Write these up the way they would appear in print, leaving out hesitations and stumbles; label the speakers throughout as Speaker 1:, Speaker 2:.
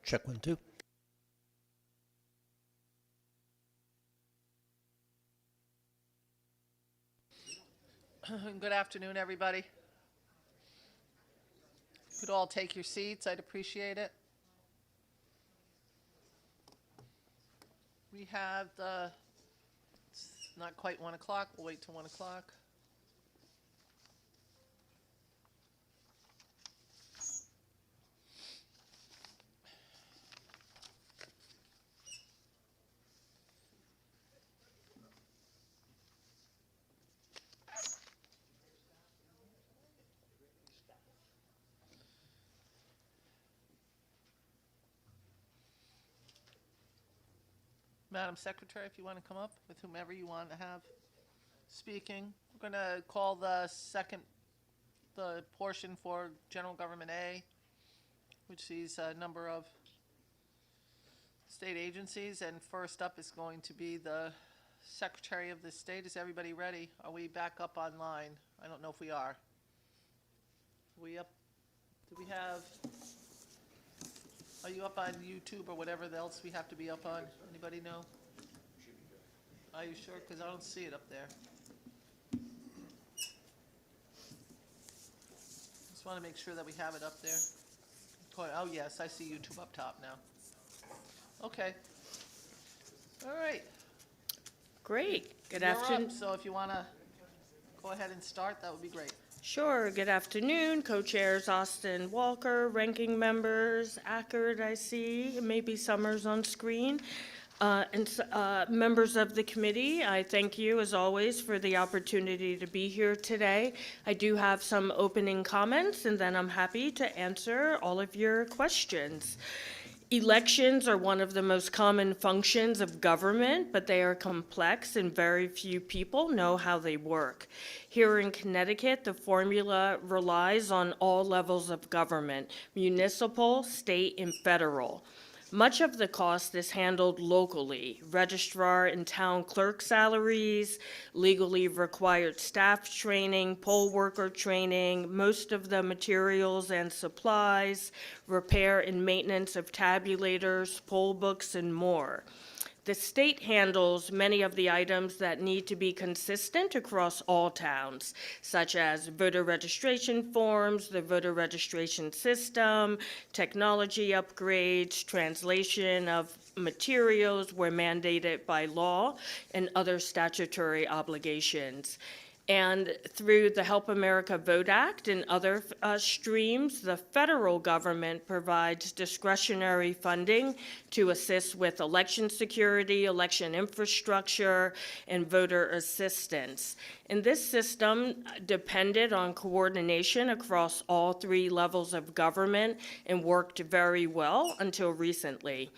Speaker 1: Check 1, 2.
Speaker 2: Good afternoon, everybody. If you could all take your seats, I'd appreciate it. We have it's not quite 1 o'clock. We'll wait till 1 o'clock. Madam Secretary, if you want to come up with whomever you want to have speaking. We're going to call the portion for General Government A, which sees a number of state agencies, and first up is going to be the Secretary of the State. Is everybody ready? Are we back up online? I don't know if we are. Are we up? Do we have... Are you up on YouTube or whatever else we have to be up on? Anybody know? Are you sure? Because I don't see it up there. Just want to make sure that we have it up there. Oh, yes, I see YouTube up top now. Okay. All right.
Speaker 3: Great. Good
Speaker 2: You're
Speaker 3: afternoon.
Speaker 2: up, so if you want to go ahead and start, that would be great.
Speaker 3: Sure. Good afternoon, co-chairs Austin Walker, ranking members Ackard, I see, maybe Summers on screen, and members of the committee. I thank you, as always, for the opportunity to be here today. I do have some opening comments, and then I'm happy to answer all of your questions. Elections are one of the most common functions of government, but they are complex and very few people know how they work. Here in Connecticut, the formula relies on all levels of government: municipal, state, and federal. Much of the cost is handled locally: registrar and town clerk salaries, legally required staff training, poll worker training, most of the materials and supplies, repair and maintenance of tabulators, poll books, and more. The state handles many of the items that need to be consistent across all towns, such as voter registration forms, the voter registration system, technology upgrades, translation of materials where mandated by law, and other statutory obligations. And through the Help America Vote Act and other streams, the federal government provides discretionary funding to assist with election security, election infrastructure, and voter assistance. And this system depended on coordination across all three levels of government and worked very well until recently.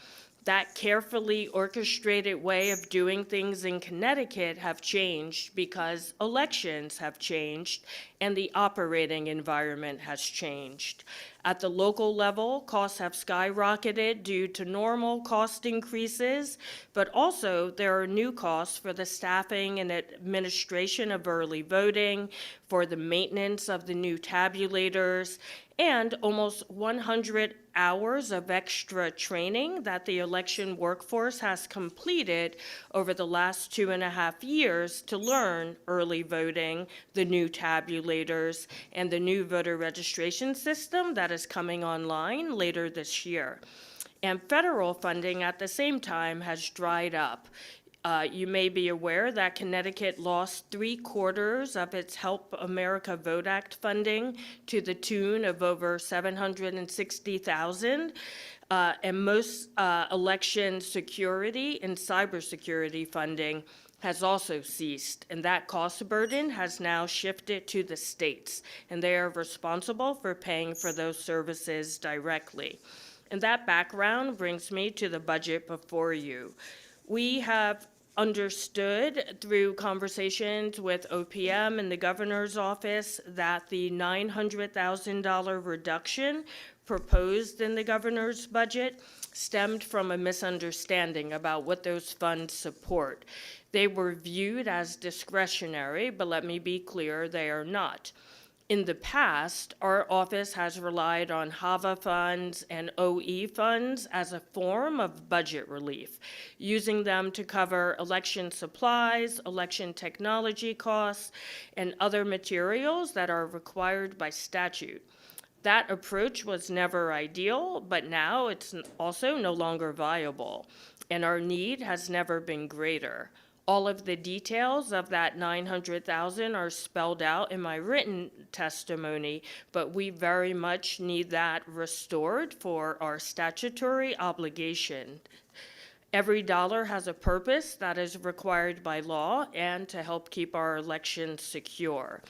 Speaker 3: That carefully orchestrated way of doing things in Connecticut have changed because elections have changed and the operating environment has changed. At the local level, costs have skyrocketed due to normal cost increases, but also there are new costs for the staffing and administration of early voting, for the maintenance of the new tabulators, and almost 100 hours of extra training that the election workforce has completed over the last 2.5 years to learn early voting, the new tabulators, and the new voter registration system that is coming online later this year. And federal funding at the same time has dried up. You may be aware that Connecticut lost 3/4 of its Help America Vote Act funding to the tune of over $760,000, and most election security and cybersecurity funding has also ceased, and that cost burden has now shifted to the states, and they are responsible for paying for those services directly. And that background brings me to the budget before you. We have understood through conversations with OPM and the governor's office that the $900,000 reduction proposed in the governor's budget stemmed from a misunderstanding about what those funds support. They were viewed as discretionary, but let me be clear, they are not. In the past, our office has relied on HAVA funds and OE funds as a form of budget relief, using them to cover election supplies, election technology costs, and other materials that are required by statute. That approach was never ideal, but now it's also no longer viable, and our need has never been greater. All of the details of that 900,000 are spelled out in my written testimony, but we very much need that restored for our statutory obligation. Every dollar has a purpose that is required by law and to help keep our elections secure.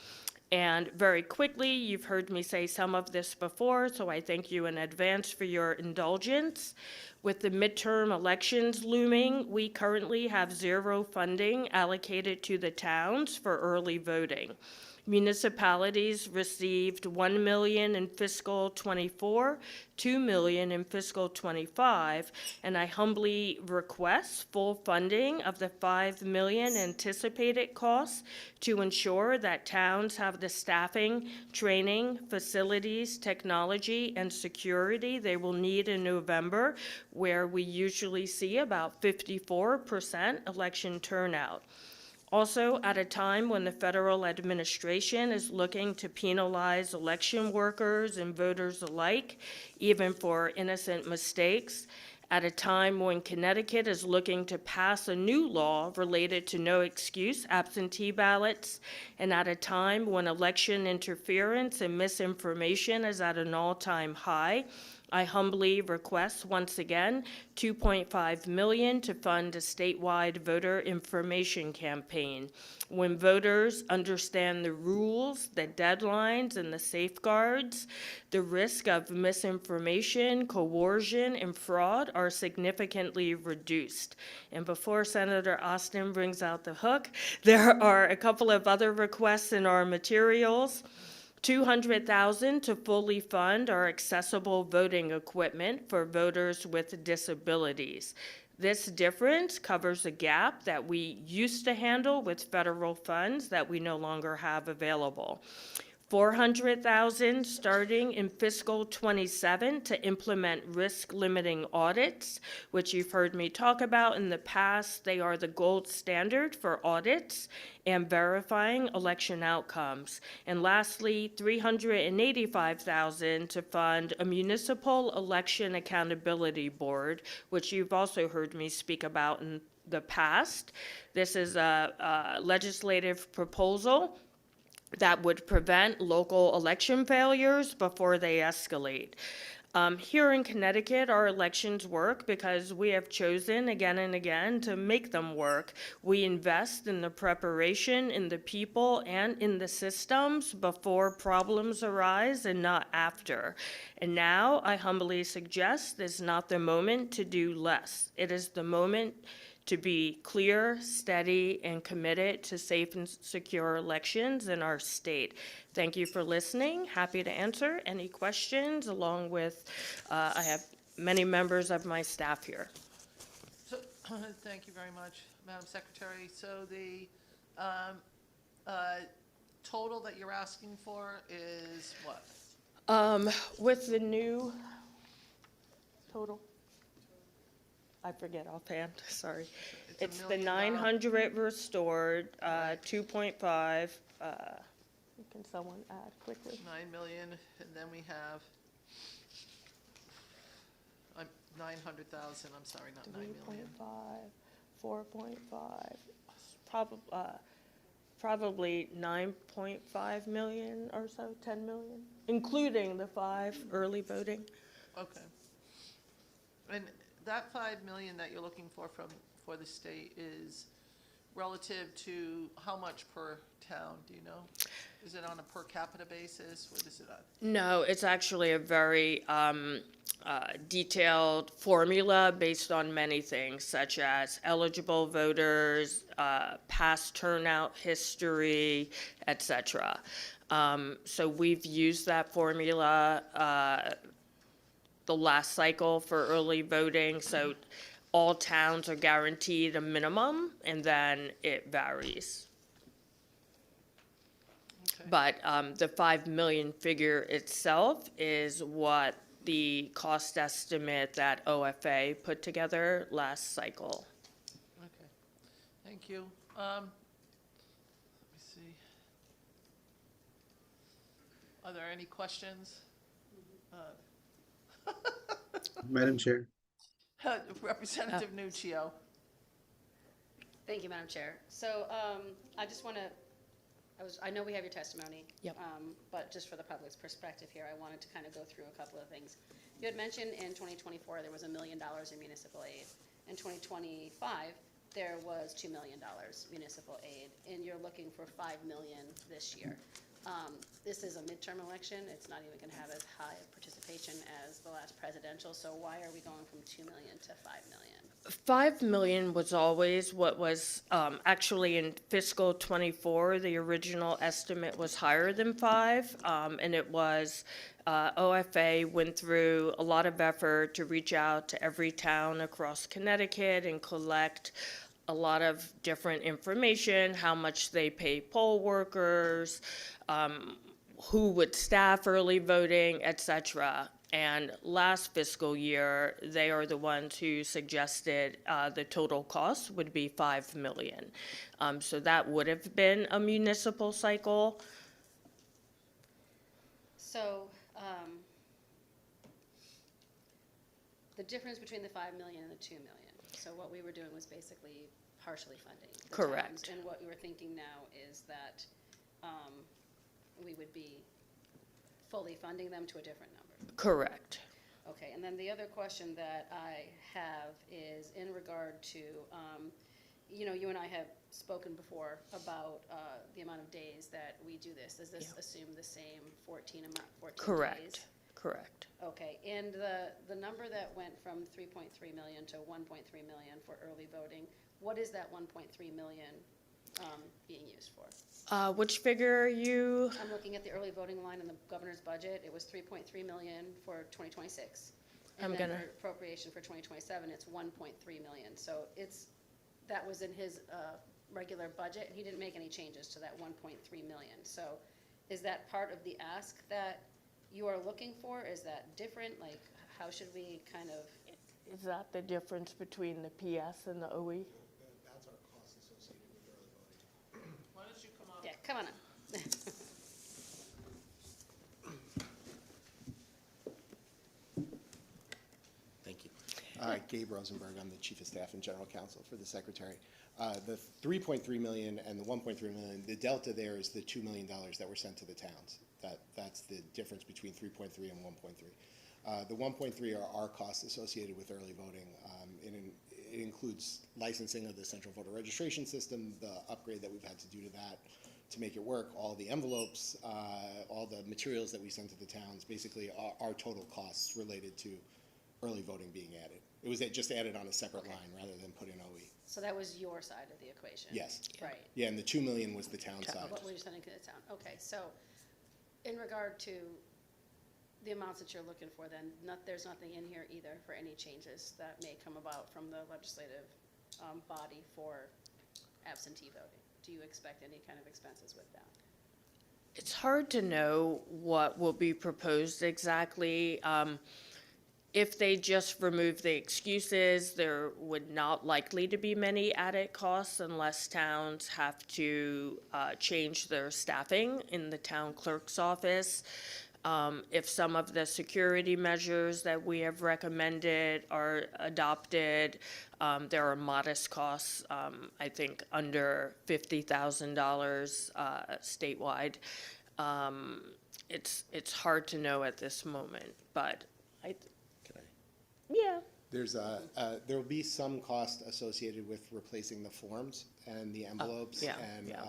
Speaker 3: And very quickly, you've heard me say some of this before, so I thank you in advance for your indulgence. With the midterm elections looming, we currently have zero funding allocated to the towns for early voting. Municipalities received $1 million in fiscal '24, $2 million in fiscal '25, and I humbly request full funding of the $5 million anticipated costs to ensure that towns have the staffing, training, facilities, technology, and security they will need in November, where we usually see about 54% election turnout. Also, at a time when the federal administration is looking to penalize election workers and voters alike, even for innocent mistakes, at a time when Connecticut is looking to pass a new law related to no excuse absentee ballots, and at a time when election interference and misinformation is at an all-time high, I humbly request once again $2.5 million to fund a statewide voter information campaign. When voters understand the rules, the deadlines, and the safeguards, the risk of misinformation, coercion, and fraud are significantly reduced. And before Senator Austin brings out the hook, there are a couple of other requests in our materials. $200,000 to fully fund our accessible voting equipment for voters with disabilities. This difference covers a gap that we used to handle with federal funds that we no longer have available. $400,000 starting in fiscal '27 to implement risk-limiting audits, which you've heard me talk about in the past. They are the gold standard for audits and verifying election outcomes. And lastly, $385,000 to fund a municipal election accountability board, which you've also heard me speak about in the past. This is a legislative proposal that would prevent local election failures before they escalate. Here in Connecticut, our elections work because we have chosen again and again to make them work. We invest in the preparation, in the people, and in the systems before problems arise and not after. And now I humbly suggest this is not the moment to do less. It is the moment to be clear, steady, and committed to safe and secure elections in our state. Thank you for listening. Happy to answer any questions, along with, I have many members of my staff here.
Speaker 2: So, thank you very much, Madam Secretary. So the total that you're asking for is what?
Speaker 3: With the new total, I forget offhand, sorry. It's the 900 restored, 2.5, can someone add quickly?
Speaker 2: 9 million, and then we have 900,000, I'm sorry, not 9 million.
Speaker 3: 4.5, probably 9.5 million or so, 10 million, including the 5 early voting.
Speaker 2: Okay. And that 5 million that you're looking for for the state is relative to how much per town, do you know? Is it on a per capita basis? What is it at?
Speaker 3: No, it's actually a very detailed formula based on many things, such as eligible voters, past turnout history, etc. So we've used that formula the last cycle for early voting, so all towns are guaranteed a minimum, and then it varies.
Speaker 2: Okay.
Speaker 3: But the 5 million figure itself is what the cost estimate that OFA put together last cycle.
Speaker 2: Okay, thank you. Let me see. Are there any questions?
Speaker 1: Madam Chair.
Speaker 2: Representative Nuccio.
Speaker 4: Thank you, Madam Chair. So I just want to, I know we have your testimony.
Speaker 3: Yep.
Speaker 4: But just for the public's perspective here, I wanted to kind of go through a couple of things. You had mentioned in 2024 there was $1 million in municipal aid. In 2025, there was $2 million municipal aid, and you're looking for $5 million this year. This is a midterm election. It's not even going to have as high a participation as the last presidential. So why are we going from 2 million to 5 million?
Speaker 3: 5 million was always what was, actually in fiscal '24, the original estimate was higher than 5. And it was, OFA went through a lot of effort to reach out to every town across Connecticut and collect a lot of different information, how much they pay poll workers, who would staff early voting, et cetera. And last fiscal year, they are the ones who suggested the total cost would be 5 million. So that would have been a municipal cycle.
Speaker 4: So, the difference between the 5 million and the 2 million. So what we were doing was basically partially funding the
Speaker 3: Correct.
Speaker 4: towns. And what we were thinking now is that we would be fully funding them to a different number.
Speaker 3: Correct.
Speaker 4: Okay, and then the other question that I have is in regard to, you and I have spoken before about the amount of days that we do this. Does this assume the same 14 days?
Speaker 3: Correct. Correct.
Speaker 4: Okay, and the number that went from 3.3 million to 1.3 million for early voting, what is that 1.3 million being used for?
Speaker 3: Which figure are you?
Speaker 4: I'm looking at the early voting line in the governor's budget. It was 3.3 million for 2026. And then for appropriation for 2027, it's 1.3 million. So that was in his regular budget. He didn't make any changes to that 1.3 million. So is that part of the ask that you are looking for? Is that different? Like, how should we kind of?
Speaker 3: Is that the difference between the PS and the OE?
Speaker 1: That's our cost associated with early voting.
Speaker 2: Why don't you come up?
Speaker 4: Yeah, come on up.
Speaker 1: Thank you. Gabe Rosenberg, I'm the Chief of Staff and General Counsel for the Secretary. The 3.3 million and the 1.3 million, the delta there is the $2 million that were sent to the towns. That's the difference between 3.3 and 1.3. The 1.3 are our costs associated with early voting. It includes licensing of the central voter registration system, the upgrade that we've had to do to that to make it work, all the envelopes, all the materials that we send to the towns, basically our total costs related to early voting being added. It was just added on a separate line rather than put in OE.
Speaker 4: So that was your side of the equation?
Speaker 1: Yes.
Speaker 4: Right.
Speaker 1: Yeah, and the 2 million was the town side.
Speaker 4: What were you sending to the town? Okay, so in regard to the amounts that you're looking for, then there's nothing in here either for any changes that may come about from the legislative body for absentee voting. Do you expect any kind of expenses with that?
Speaker 3: It's hard to know what will be proposed exactly. If they just remove the excuses, there would not likely to be many added costs unless towns have to change their staffing in the town clerk's office. If some of the security measures that we have recommended are adopted, there are modest costs, I think under $50,000 statewide. It's hard to know at this moment, but yeah.
Speaker 1: There will be some cost associated with replacing the forms and the envelopes.
Speaker 3: yeah,
Speaker 1: And
Speaker 3: yeah.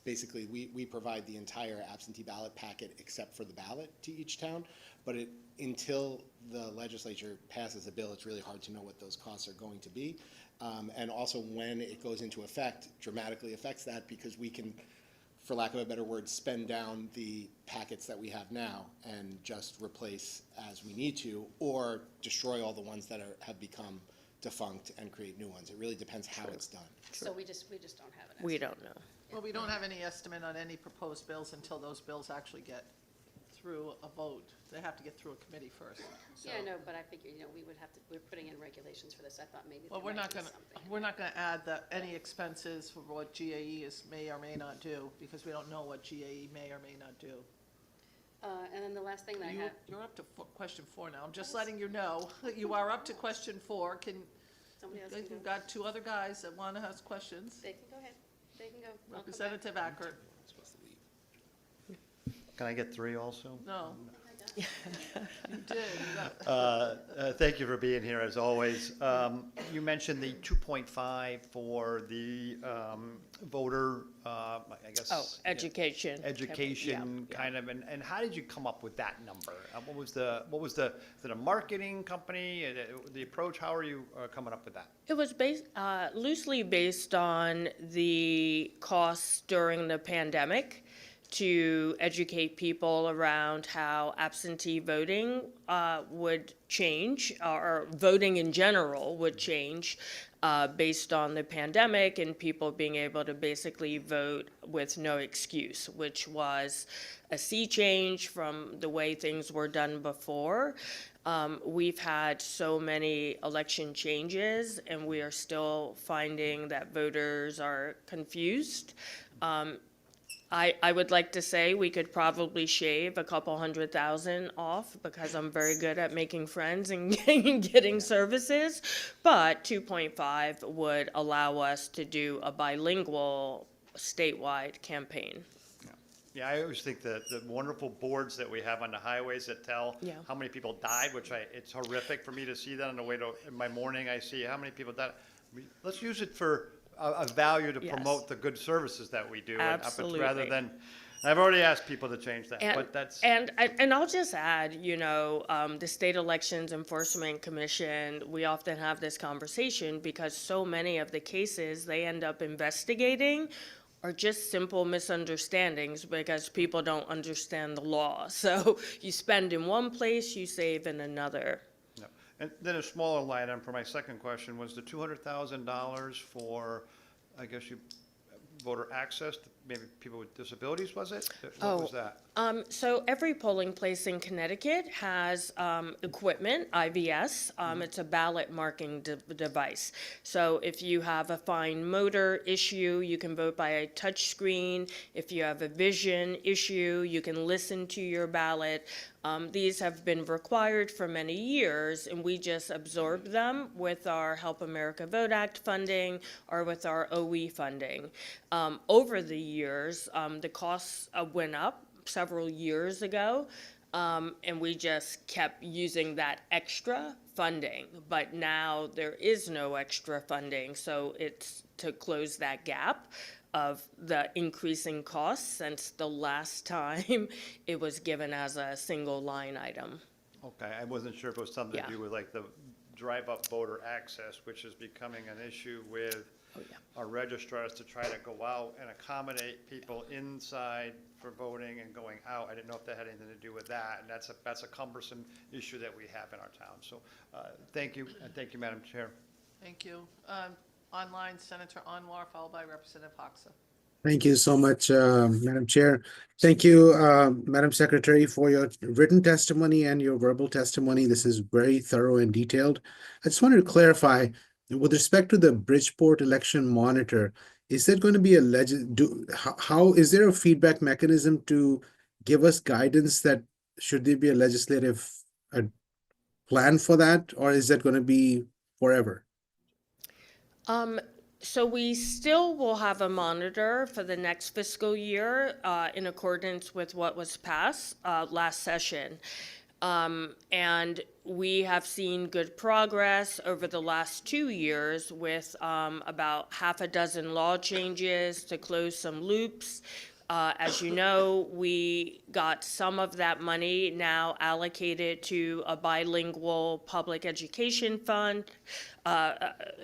Speaker 1: basically, we provide the entire absentee ballot packet except for the ballot to each town. But until the legislature passes a bill, it's really hard to know what those costs are going to be. And also when it goes into effect, dramatically affects that because we can, for lack of a better word, spend down the packets that we have now and just replace as we need to, or destroy all the ones that have become defunct and create new ones. It really depends how it's done.
Speaker 4: So we just don't have an estimate.
Speaker 3: We don't know.
Speaker 2: Well, we don't have any estimate on any proposed bills until those bills actually get through a vote. They have to get through a committee first. So-
Speaker 4: Yeah, I know, but I figured, we would have to, we're putting in regulations for this. I thought maybe
Speaker 2: Well,
Speaker 4: there might be something.
Speaker 2: we're not gonna add any expenses for what GAE may or may not do, because we don't know what GAE may or may not do.
Speaker 4: And then the last thing that I have,
Speaker 2: You're up to question 4 now. I'm just letting you know. You are up to question 4.
Speaker 4: somebody else can
Speaker 2: You've
Speaker 4: go.
Speaker 2: got 2 other guys that wanna ask questions.
Speaker 4: They can go ahead. They can go. I'll come back.
Speaker 2: Representative Ackert,
Speaker 5: Can I get 3 also?
Speaker 2: no. You did. You got-
Speaker 5: Thank you for being here, as always. You mentioned the 2.5 for the voter, I guess.
Speaker 3: Oh, education.
Speaker 5: Education,
Speaker 3: Yeah,
Speaker 5: kind of, and how did you come up with that number? What was the, is it a marketing company, the approach, how are you coming up with that?
Speaker 3: It was loosely based on the costs during the pandemic to educate people around how absentee voting would change, or voting in general would change based on the pandemic and people being able to basically vote with no excuse, which was a sea change from the way things were done before. We've had so many election changes, and we are still finding that voters are confused. I would like to say we could probably shave a couple $100,000 off because I'm very good at making friends and getting services, but 2.5 would allow us to do a bilingual statewide campaign.
Speaker 5: Yeah, I always think that the wonderful boards that we have on the highways that tell
Speaker 3: Yeah.
Speaker 5: how many people died, it's horrific for me to see that on the way to, in my morning, I see how many people died. Let's use it for a value to
Speaker 3: Yes.
Speaker 5: promote the good services that we do.
Speaker 3: Absolutely.
Speaker 5: Rather than, I've already asked people to change that, but that's.
Speaker 3: And I'll just add, the State Elections Enforcement Commission, we often have this conversation because so many of the cases they end up investigating are just simple misunderstandings because people don't understand the law. So you spend in one place, you save in another.
Speaker 5: No. And then a smaller line item for my second question was the $200,000 for, I guess voter access, maybe people with disabilities, was it? What was that?
Speaker 3: So every polling place in Connecticut has equipment, IVS. It's a ballot marking device. So if you have a fine motor issue, you can vote by a touch screen. If you have a vision issue, you can listen to your ballot. These have been required for many years, and we just absorbed them with our Help America Vote Act funding or with our OE funding. Over the years, the costs went up several years ago, and we just kept using that extra funding. But now there is no extra funding, so it's to close that gap of the increasing costs since the last time it was given as a single line item.
Speaker 5: Okay, I wasn't sure if it was something to
Speaker 3: Yeah.
Speaker 5: do with like the drive-up voter access, which is becoming an issue with our registrars to try to go out and accommodate people inside for voting and going out. I didn't know if that had anything to do with that, and that's a cumbersome issue that we have in our town. So, thank you, and thank you, Madam Chair.
Speaker 2: Thank you. Online, Senator Anwar, followed by Representative Hoxa.
Speaker 6: Thank you so much, Madam Chair. Thank you, Madam Secretary, for your written testimony and your verbal testimony. This is very thorough and detailed. I just wanted to clarify, with respect to the Bridgeport election monitor, is there going to be how is there a feedback mechanism to give us guidance that should there be a legislative plan for that, or is that going to be forever?
Speaker 3: So we still will have a monitor for the next fiscal year in accordance with what was passed last session. And we have seen good progress over the last 2 years with about half a dozen law changes to close some loops. As you know, we got some of that money now allocated to a bilingual public education fund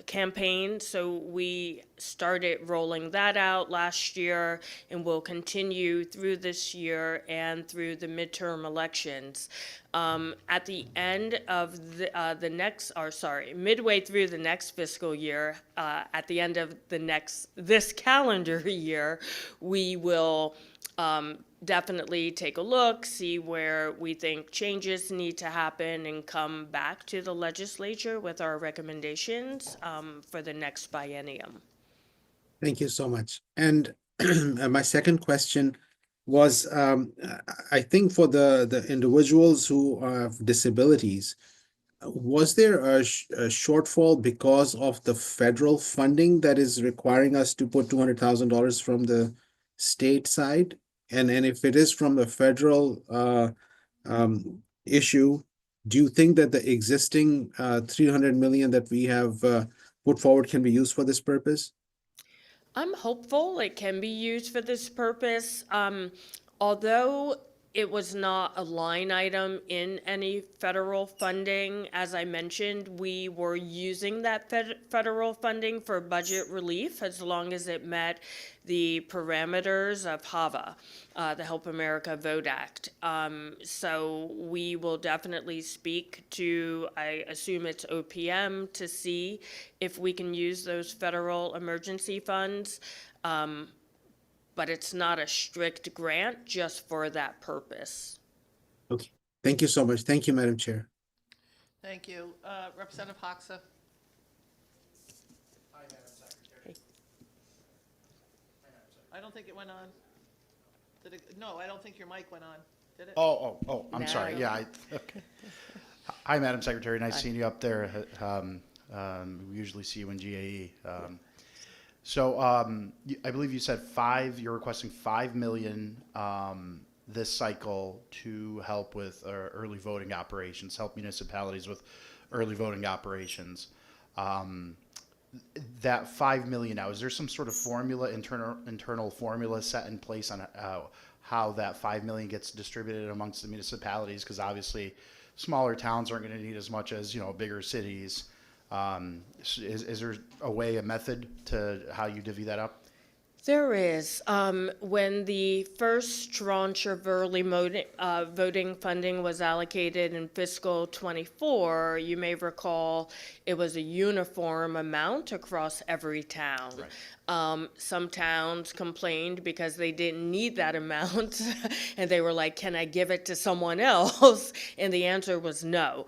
Speaker 3: campaign. So we started rolling that out last year and will continue through this year and through the midterm elections. At the end of midway through the next fiscal year, at the end of this calendar year, we will definitely take a look, see where we think changes need to happen, and come back to the legislature with our recommendations for the next biennium.
Speaker 6: Thank you so much. And my second question was, I think for the individuals who have disabilities, was there a shortfall because of the federal funding that is requiring us to put $200,000 from the state side? And if it is from the federal issue, do you think that the existing 300 million that we have put forward can be used for this purpose?
Speaker 3: I'm hopeful it can be used for this purpose. Although it was not a line item in any federal funding, as I mentioned, we were using that federal funding for budget relief as long as it met the parameters of HAVA, the Help America Vote Act. So we will definitely speak to, I assume it's OPM, to see if we can use those federal emergency funds. But it's not a strict grant just for that purpose.
Speaker 6: Okay, thank you so much. Thank you, Madam Chair.
Speaker 2: Thank you. Representative Hoxa?
Speaker 5: Hi, Madam Secretary.
Speaker 2: I don't think it went on. Did it? No, I don't think your mic went on. Did it?
Speaker 5: I'm
Speaker 3: No.
Speaker 5: sorry. Yeah. Okay. Hi, Madam Secretary. Nice seeing you up there. We usually see you in GAE. So I believe you said you're requesting 5 million this cycle to help with early voting operations, help municipalities with early voting operations. That 5 million now, is there some sort of formula, internal formula set in place on how that 5 million gets distributed amongst the municipalities? Because obviously smaller towns aren't going to need as much as, bigger cities. Is there a method to how you divvy that up?
Speaker 3: There is. When the first tranche of early voting funding was allocated in fiscal '24, you may recall it was a uniform amount across every town. Right. Some towns complained because they didn't need that amount, and they were like, "Can I give it to someone else?" And the answer was no.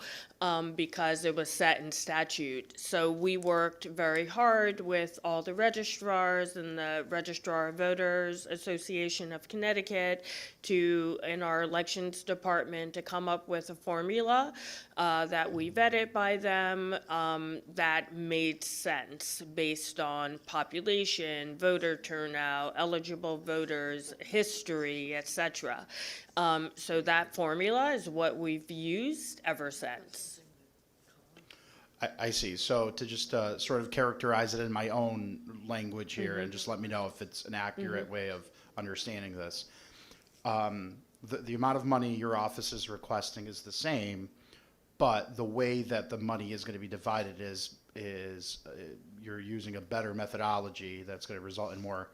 Speaker 3: Because it was set in statute. So we worked very hard with all the registrars and the Registrar of Voters Association of Connecticut in our elections department to come up with a formula that we vetted by them that made sense based on population, voter turnout, eligible voters, history, etc. So that formula is what we've used ever since.
Speaker 5: I see. So to just sort of characterize it in my own language here and just let me know if it's an accurate way of understanding this. The amount of money your office is requesting is the same, but the way that the money is going to be divided is you're using a better methodology that's going to result in more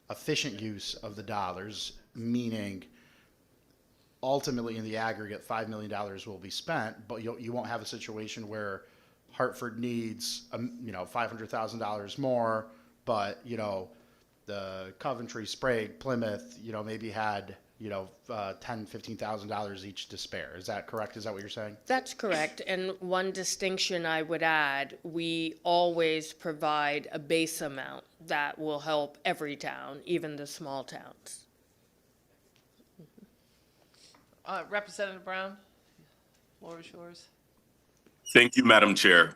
Speaker 5: efficient use of the dollars, meaning ultimately in the aggregate $5 million will be spent, but you won't have a situation where Hartford needs $500,000 more, but the Coventry, Sprague, Plymouth maybe had $10,000-$15,000 each to spare. Is that correct? Is that what you're saying?
Speaker 3: That's correct. And one distinction I would add, we always provide a base amount that will help every town, even the small towns.
Speaker 2: Representative Brown, floor is yours.
Speaker 7: Thank you, Madam Chair.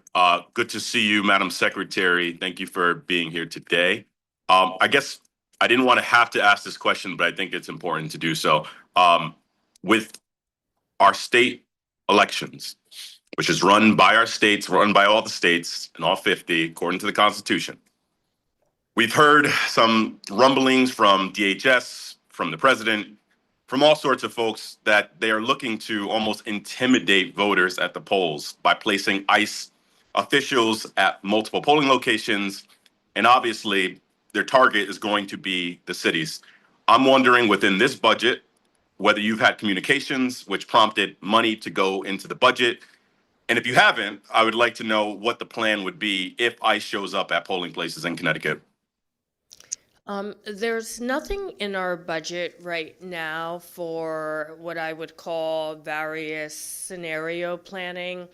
Speaker 7: Good to see you, Madam Secretary. Thank you for being here today. I guess I didn't want to have to ask this question, but I think it's important to do so. With our state elections, which is run by our states, run by all the states and all 50, according to the Constitution, we've heard some rumblings from DHS, from the president, from all sorts of folks that they are looking to almost intimidate voters at the polls by placing ICE officials at multiple polling locations. And obviously, their target is going to be the cities. I'm wondering within this budget, whether you've had communications which prompted money to go into the budget. And if you haven't, I would like to know what the plan would be if ICE shows up at polling places in Connecticut.
Speaker 3: There's nothing in our budget right now for what I would call various scenario planning.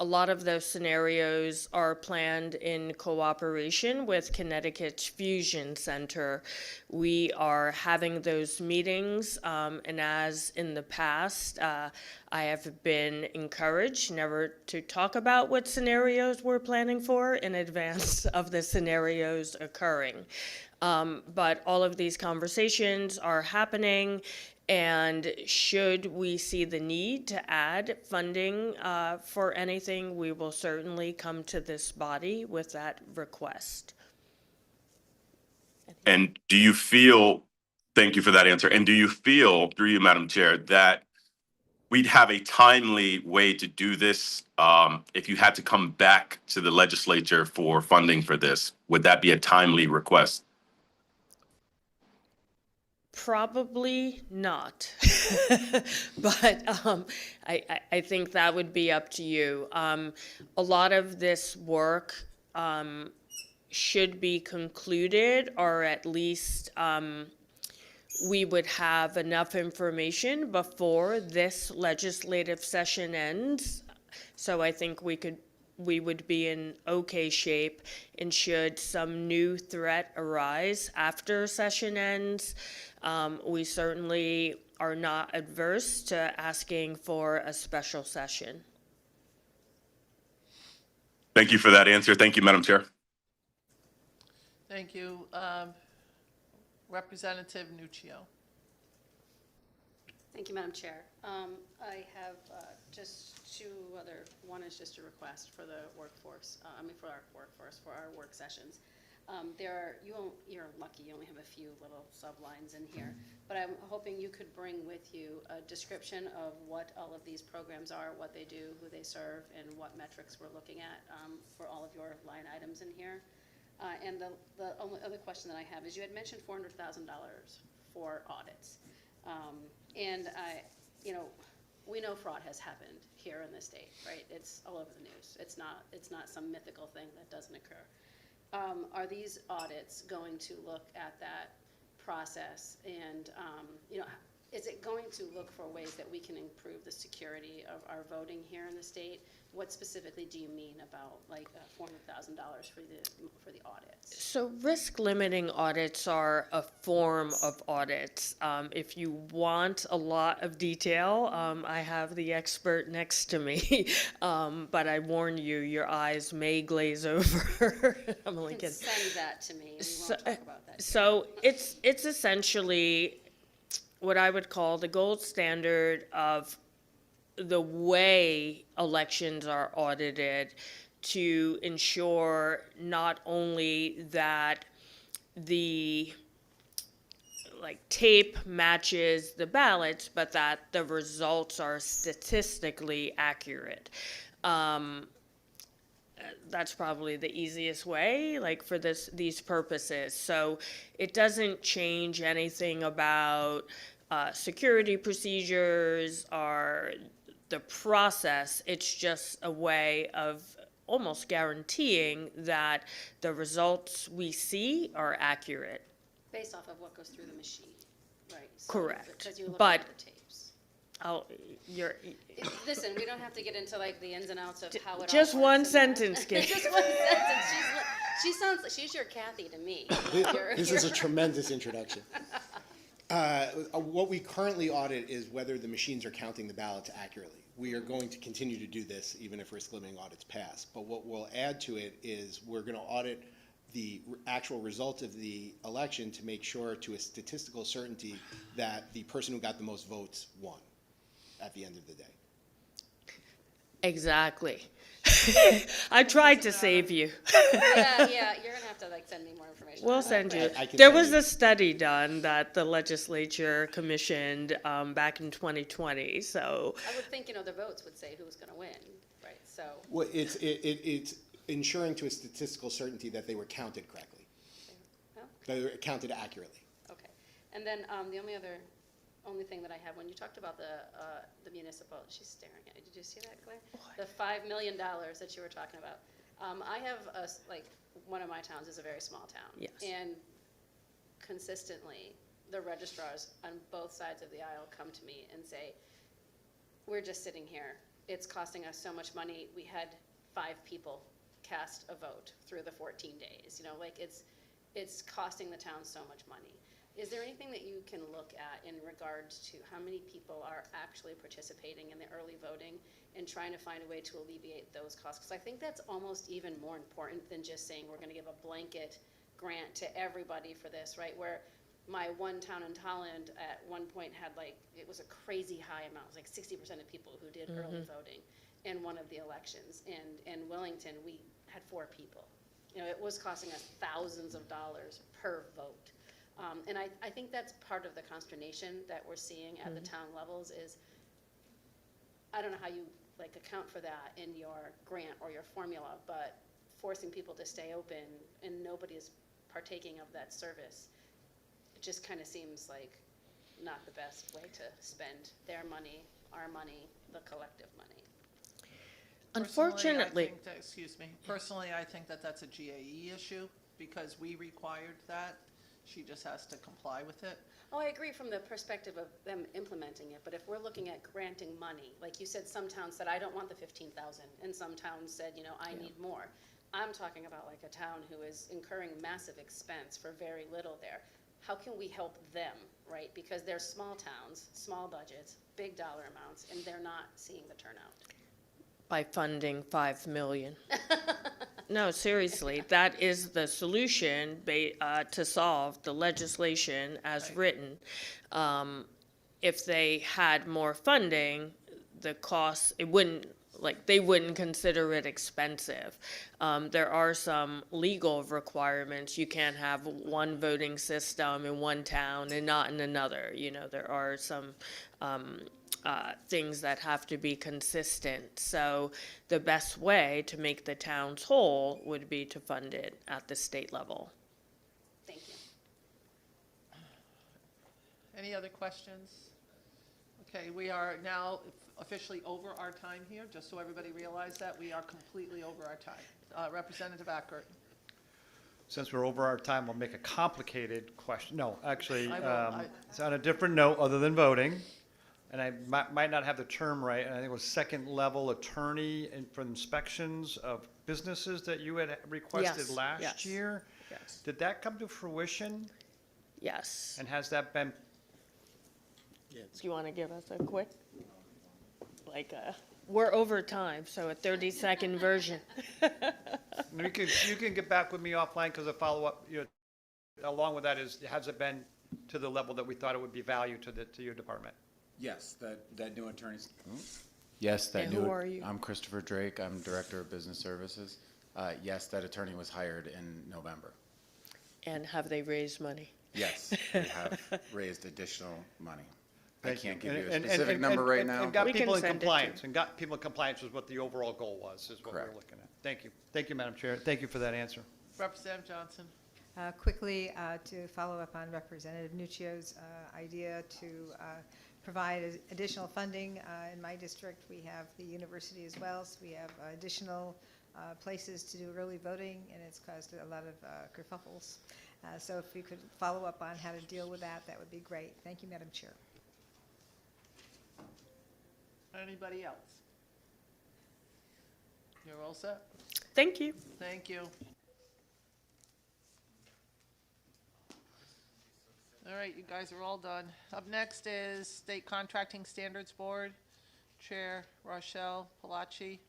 Speaker 3: A lot of those scenarios are planned in cooperation with Connecticut's Fusion Center. We are having those meetings, and as in the past, I have been encouraged never to talk about what scenarios we're planning for in advance of the scenarios occurring. But all of these conversations are happening, and should we see the need to add funding for anything, we will certainly come to this body with that request.
Speaker 7: And do you feel, thank you for that answer, and do you feel, through you, Madam Chair, that we'd have a timely way to do this if you had to come back to the legislature for funding for this? Would that be a timely request?
Speaker 3: Probably not, but I think that would be up to you. A lot of this work should be concluded, or at least we would have enough information before this legislative session ends. So I think we would be in okay shape, and should some new threat arise after session ends, we certainly are not adverse to asking for a special session.
Speaker 7: Thank you for that answer. Thank you, Madam Chair.
Speaker 2: Thank you. Representative Nuccio.
Speaker 4: Thank you, Madam Chair. I have just two other, one is just a request for the workforce, for our workforce, for our work sessions. You're lucky, you only have a few little sublines in here, but I'm hoping you could bring with you a description of what all of these programs are, what they do, who they serve, and what metrics we're looking at for all of your line items in here. And the only other question that I have is, you had mentioned $400,000 for audits. And we know fraud has happened here in the state, right? It's all over the news. It's not some mythical thing that doesn't occur. Are these audits going to look at that process, and is it going to look for ways that we can improve the security of our voting here in the state? What specifically do you mean about like $400,000 for the audits?
Speaker 3: So risk limiting audits are a form of audits. If you want a lot of detail, I have the expert next to me, but I warn you, your eyes may glaze over. I'm only kidding.
Speaker 4: Send that to me. We won't talk about that.
Speaker 3: So it's essentially what I would call the gold standard of the way elections are audited, to ensure not only that the tape matches the ballots, but that the results are statistically accurate. That's probably the easiest way, for these purposes. So it doesn't change anything about security procedures or the process. It's just a way of almost guaranteeing that the results we see are accurate.
Speaker 4: Based off of what goes through the machine, right? So,
Speaker 3: Correct.
Speaker 4: Because you're looking
Speaker 3: But-
Speaker 4: at the tapes. Listen, we don't have to get into the ins and outs of how it all
Speaker 3: Just
Speaker 4: works
Speaker 3: one
Speaker 4: and that.
Speaker 3: sentence, Kate.
Speaker 4: Just one sentence. She's your Kathy to me.
Speaker 1: This is a tremendous introduction. What we currently audit is whether the machines are counting the ballots accurately. We are going to continue to do this even if risk limiting audits pass. But what we'll add to it is we're going to audit the actual result of the election to make sure, to a statistical certainty, that the person who got the most votes won at the end of the day.
Speaker 3: Exactly. I tried to save you.
Speaker 4: Yeah, you're gonna have to send me more information.
Speaker 3: We'll
Speaker 4: on that.
Speaker 3: send you.
Speaker 1: I can
Speaker 3: There
Speaker 1: send
Speaker 3: was
Speaker 1: you-
Speaker 3: a study done that the legislature commissioned back in 2020, so.
Speaker 4: I would think, the votes would say who's gonna win, right? So,
Speaker 1: Well, it's ensuring to a statistical certainty that they were counted correctly,
Speaker 4: oh,
Speaker 1: that they were counted accurately.
Speaker 4: okay. And then the only other only thing that I have, when you talked about the municipal, she's staring at you, did you see that, Claire? The $5 million that you were talking about. I have one of my towns is a very small town.
Speaker 3: Yes.
Speaker 4: And consistently, the registrars on both sides of the aisle come to me and say, we're just sitting here. It's costing us so much money. We had 5 people cast a vote through the 14 days. It's costing the town so much money. Is there anything that you can look at in regards to how many people are actually participating in the early voting and trying to find a way to alleviate those costs? Because I think that's almost even more important than just saying we're going to give a blanket grant to everybody for this, right? Where my one town in Holland at one point had it was a crazy high amount. It was like 60% of people who did early voting in one of the elections. And in Wellington, we had 4 people. It was costing us thousands of dollars per vote. And I think that's part of the consternation that we're seeing at the town levels is, I don't know how you account for that in your grant or your formula, but forcing people to stay open and nobody is partaking of that service, it just kind of seems like not the best way to spend their money, our money, the collective money.
Speaker 3: Unfortunately,
Speaker 2: Personally, I think that that's a GAE issue because we required that. She just has to comply with it.
Speaker 4: Oh, I agree from the perspective of them implementing it, but if we're looking at granting money, like you said, some towns said, I don't want the 15,000, and some towns said, I need more. I'm talking about a town who is incurring massive expense for very little there. How can we help them, right? Because they're small towns, small budgets, big dollar amounts, and they're not seeing the turnout.
Speaker 3: by funding 5 million. No, seriously, that is the solution to solve the legislation as written. If they had more funding, the costs, they wouldn't consider it expensive. There are some legal requirements. You can't have one voting system in one town and not in another. There are some things that have to be consistent. So the best way to make the towns whole would be to fund it at the state level.
Speaker 4: Thank you.
Speaker 2: Any other questions? Okay, we are now officially over our time here, just so everybody realize that we are completely over our time. Representative Ackert.
Speaker 5: Since we're over our time, we'll make a complicated question. No, actually,
Speaker 2: I
Speaker 5: it's on a different note other than voting. And I might not have the term right, and I think it was second-level attorney for inspections of businesses that you had requested
Speaker 3: Yes,
Speaker 5: last
Speaker 3: yes,
Speaker 5: year.
Speaker 3: yes.
Speaker 5: Did that come to fruition?
Speaker 3: Yes.
Speaker 5: And has that been,
Speaker 3: Do you want to give us a quick, we're over time, so a 30-second version.
Speaker 5: you can get back with me offline, because a follow-up, along with that is, has it been to the level that we thought it would be value to your department?
Speaker 8: Yes, that new attorney's. Yes, that
Speaker 3: And
Speaker 8: new.
Speaker 3: who are you?
Speaker 8: I'm Christopher Drake. I'm Director of Business Services. Yes, that attorney was hired in November.
Speaker 3: And have they raised money?
Speaker 8: Yes, we have raised additional money. I
Speaker 5: Thank
Speaker 8: can't
Speaker 5: you.
Speaker 8: give you a
Speaker 5: And-
Speaker 8: specific
Speaker 5: and-
Speaker 8: number right
Speaker 5: and-
Speaker 8: now.
Speaker 5: And got
Speaker 3: We
Speaker 5: people
Speaker 3: can
Speaker 5: in
Speaker 3: send it to-
Speaker 5: compliance, and got people in compliance was what the overall goal was, is what we're
Speaker 8: Correct.
Speaker 5: looking at. Thank you. Thank you, Madam Chair. Thank you for that answer.
Speaker 2: Representative Johnson.
Speaker 9: Quickly, to follow up on Representative Nuccio's idea to provide additional funding. In my district, we have the university as well, so we have additional places to do early voting, and it's caused a lot of kerfuffles. So if you could follow up on how to deal with that, that would be great. Thank you, Madam Chair.
Speaker 2: Anybody else? You're all set?
Speaker 3: Thank you.
Speaker 2: Thank you. All right, you guys are all done. Up next is State Contracting Standards Board, Chair Rochelle Palacci,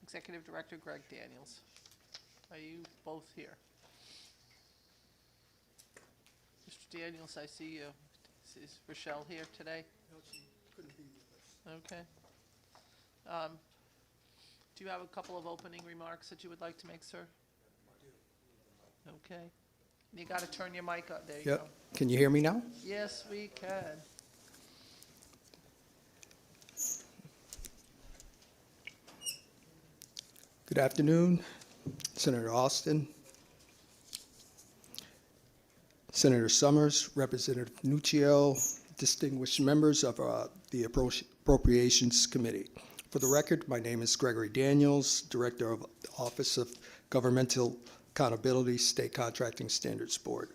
Speaker 2: Executive Director Greg Daniels. Are you both here? Mr. Daniels, I see you. Is Rochelle here today?
Speaker 10: No, she couldn't be with us.
Speaker 2: Okay. Do you have a couple of opening remarks that you would like to make, sir?
Speaker 10: I do.
Speaker 2: Okay. You got to turn your mic up. There you
Speaker 10: Yep.
Speaker 2: go.
Speaker 10: Can you hear me now?
Speaker 2: Yes, we can.
Speaker 10: Good afternoon, Senator Austin, Senator Summers, Representative Nuccio, distinguished members of the Appropriations Committee. For the record, my name is Gregory Daniels, Director of the Office of Governmental Accountability, State Contracting Standards Board.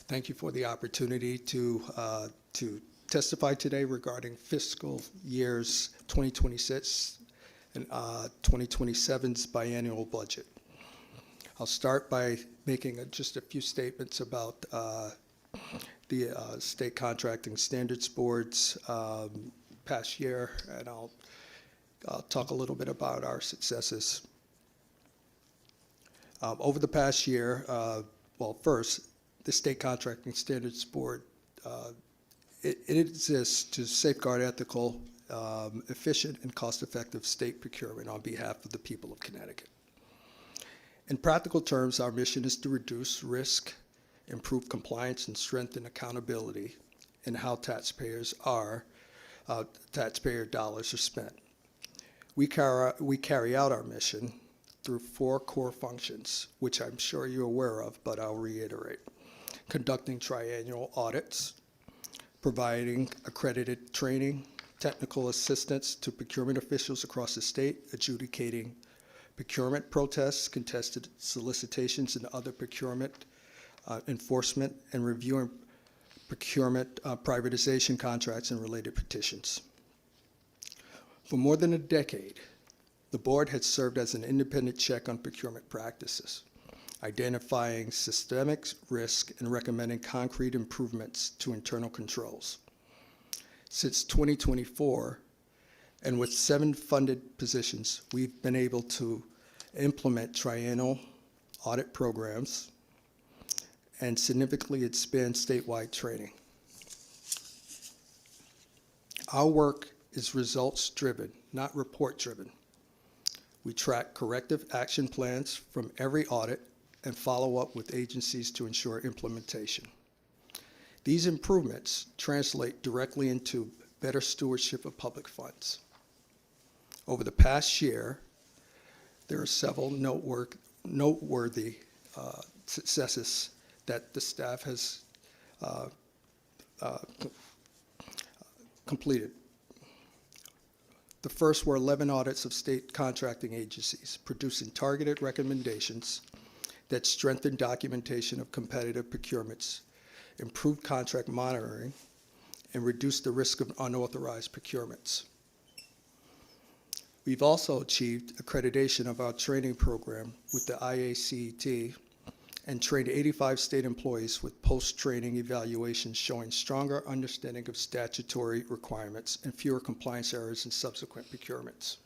Speaker 10: Thank you for the opportunity to testify today regarding fiscal years 2026 and 2027's biannual budget. I'll start by making just a few statements about the State Contracting Standards Board's past year, and I'll talk a little bit about our successes. Over the past year, well, first, the State Contracting Standards Board, it exists to safeguard ethical, efficient, and cost-effective state procurement on behalf of the people of Connecticut. In practical terms, our mission is to reduce risk, improve compliance, and strengthen accountability in how taxpayer dollars are spent. We carry out our mission through 4 core functions, which I'm sure you're aware of, but I'll reiterate. Conducting triannual audits, providing accredited training, technical assistance to procurement officials across the state, adjudicating procurement protests, contested solicitations, and other procurement enforcement, and reviewing procurement privatization contracts and related petitions. For more than a decade, the board has served as an independent check on procurement practices, identifying systemic risk and recommending concrete improvements to internal controls. Since 2024, and with 7 funded positions, we've been able to implement triennial audit programs and significantly expand statewide training. Our work is results-driven, not report-driven. We track corrective action plans from every audit and follow up with agencies to ensure implementation. These improvements translate directly into better stewardship of public funds. Over the past year, there are several noteworthy successes that the staff has completed. The first were 11 audits of state contracting agencies, producing targeted recommendations that strengthen documentation of competitive procurements, improve contract monitoring, and reduce the risk of unauthorized procurements. We've also achieved accreditation of our training program with the IACT and trained 85 state employees with post-training evaluations showing stronger understanding of statutory requirements and fewer compliance errors in subsequent procurements.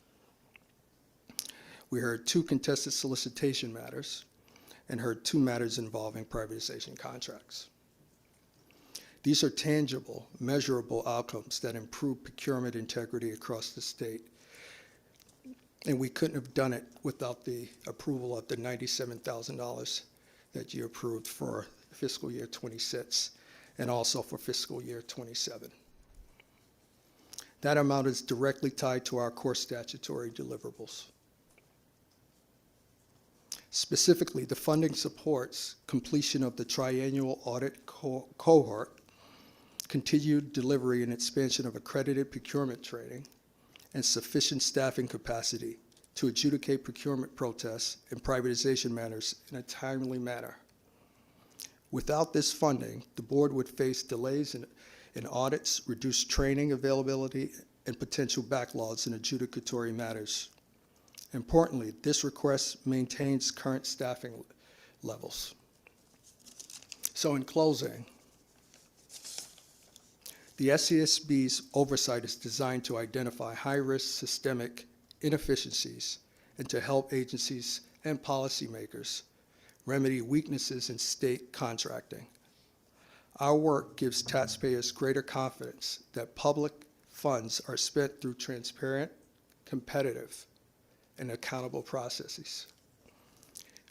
Speaker 10: We heard 2 contested solicitation matters and heard 2 matters involving privatization contracts. These are tangible, measurable outcomes that improve procurement integrity across the state. And we couldn't have done it without the approval of the $97,000 that you approved for fiscal year 26 and also for fiscal year 27. That amount is directly tied to our core statutory deliverables. Specifically, the funding supports completion of the triennial audit cohort, continued delivery and expansion of accredited procurement training, and sufficient staffing capacity to adjudicate procurement protests and privatization matters in a timely manner. Without this funding, the board would face delays in audits, reduced training availability, and potential backlogs in adjudicatory matters. Importantly, this request maintains current staffing levels. So in closing, the SCSB's oversight is designed to identify high-risk systemic inefficiencies and to help agencies and policymakers remedy weaknesses in state contracting. Our work gives taxpayers greater confidence that public funds are spent through transparent, competitive, and accountable processes.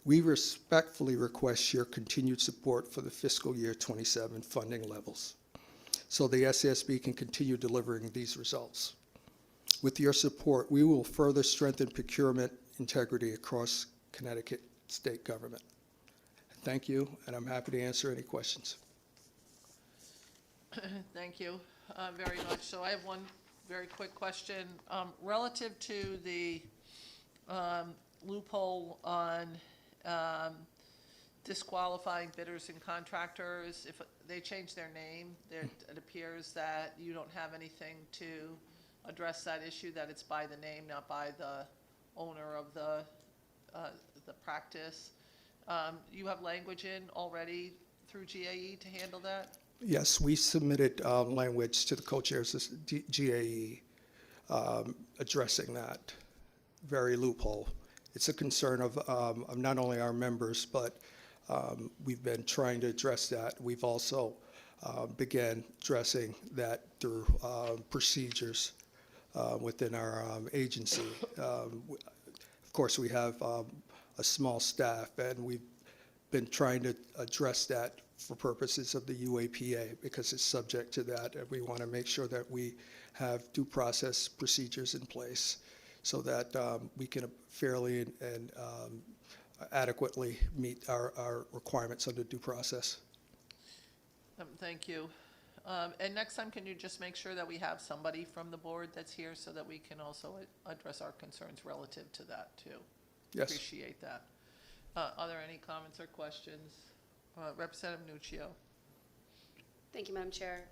Speaker 10: We respectfully request your continued support for the fiscal year 27 funding levels, so the SCSB can continue delivering these results. With your support, we will further strengthen procurement integrity across Connecticut state government. Thank you, and I'm happy to answer any questions.
Speaker 2: Thank you. very much. So I have one very quick question. Relative to the loophole on disqualifying bidders and contractors, if they change their name, it appears that you don't have anything to address that issue, that it's by the name, not by the owner of the practice. You have language in already through GAE to handle that?
Speaker 10: Yes, we submitted language to the co-chairs of GAE addressing that very loophole. It's a concern of not only our members, but we've been trying to address that. We've also began addressing that through procedures within our agency. Of course, we have a small staff, and we've been trying to address that for purposes of the UAPA, because it's subject to that, and we want to make sure that we have due process procedures in place so that we can fairly and adequately meet our requirements under due process.
Speaker 2: Thank you. And next time, can you just make sure that we have somebody from the board that's here so that we can also address our concerns relative to that too?
Speaker 10: Yes.
Speaker 2: Appreciate that. Are there any comments or questions? Representative Nuccio.
Speaker 4: Thank you, Madam Chair.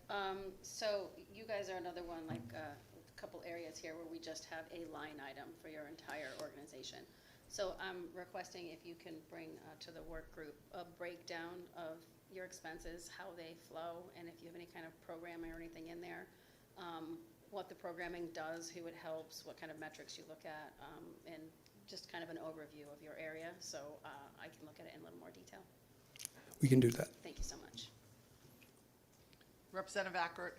Speaker 4: So you guys are another one, like a couple areas here where we just have a line item for your entire organization. So I'm requesting if you can bring to the work group a breakdown of your expenses, how they flow, and if you have any kind of programming or anything in there, what the programming does, who it helps, what kind of metrics you look at, and just kind of an overview of your area, so I can look at it in a little more detail.
Speaker 10: We can do that.
Speaker 4: Thank you so much.
Speaker 2: Representative Ackert.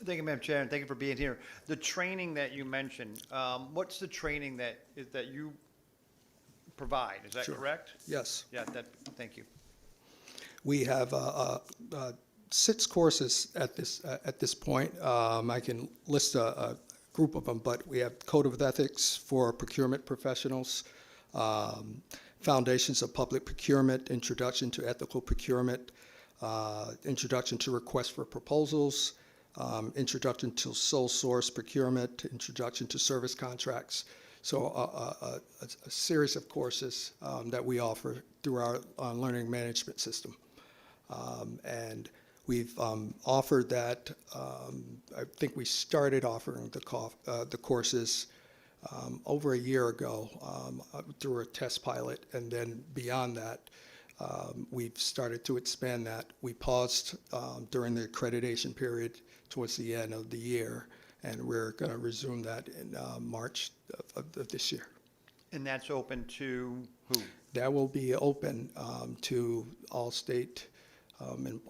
Speaker 5: Thank you, Madam Chair, and thank you for being here. The training that you mentioned, what's the training that you provide? Is that
Speaker 10: Sure.
Speaker 5: correct?
Speaker 10: Yes.
Speaker 5: Yeah, thank you.
Speaker 10: We have 6 courses at this point. I can list a group of them, but we have Code of Ethics for procurement professionals, Foundations of Public Procurement, Introduction to Ethical Procurement, Introduction to Requests for Proposals, Introduction to Sole Source Procurement, Introduction to Service Contracts. So a series of courses that we offer through our learning management system. And we've offered that, I think we started offering the courses over a year ago through a test pilot, and then beyond that, we've started to expand that. We paused during the accreditation period towards the end of the year, and we're going to resume that in March of this year.
Speaker 5: And that's open to who?
Speaker 10: That will be open to all state and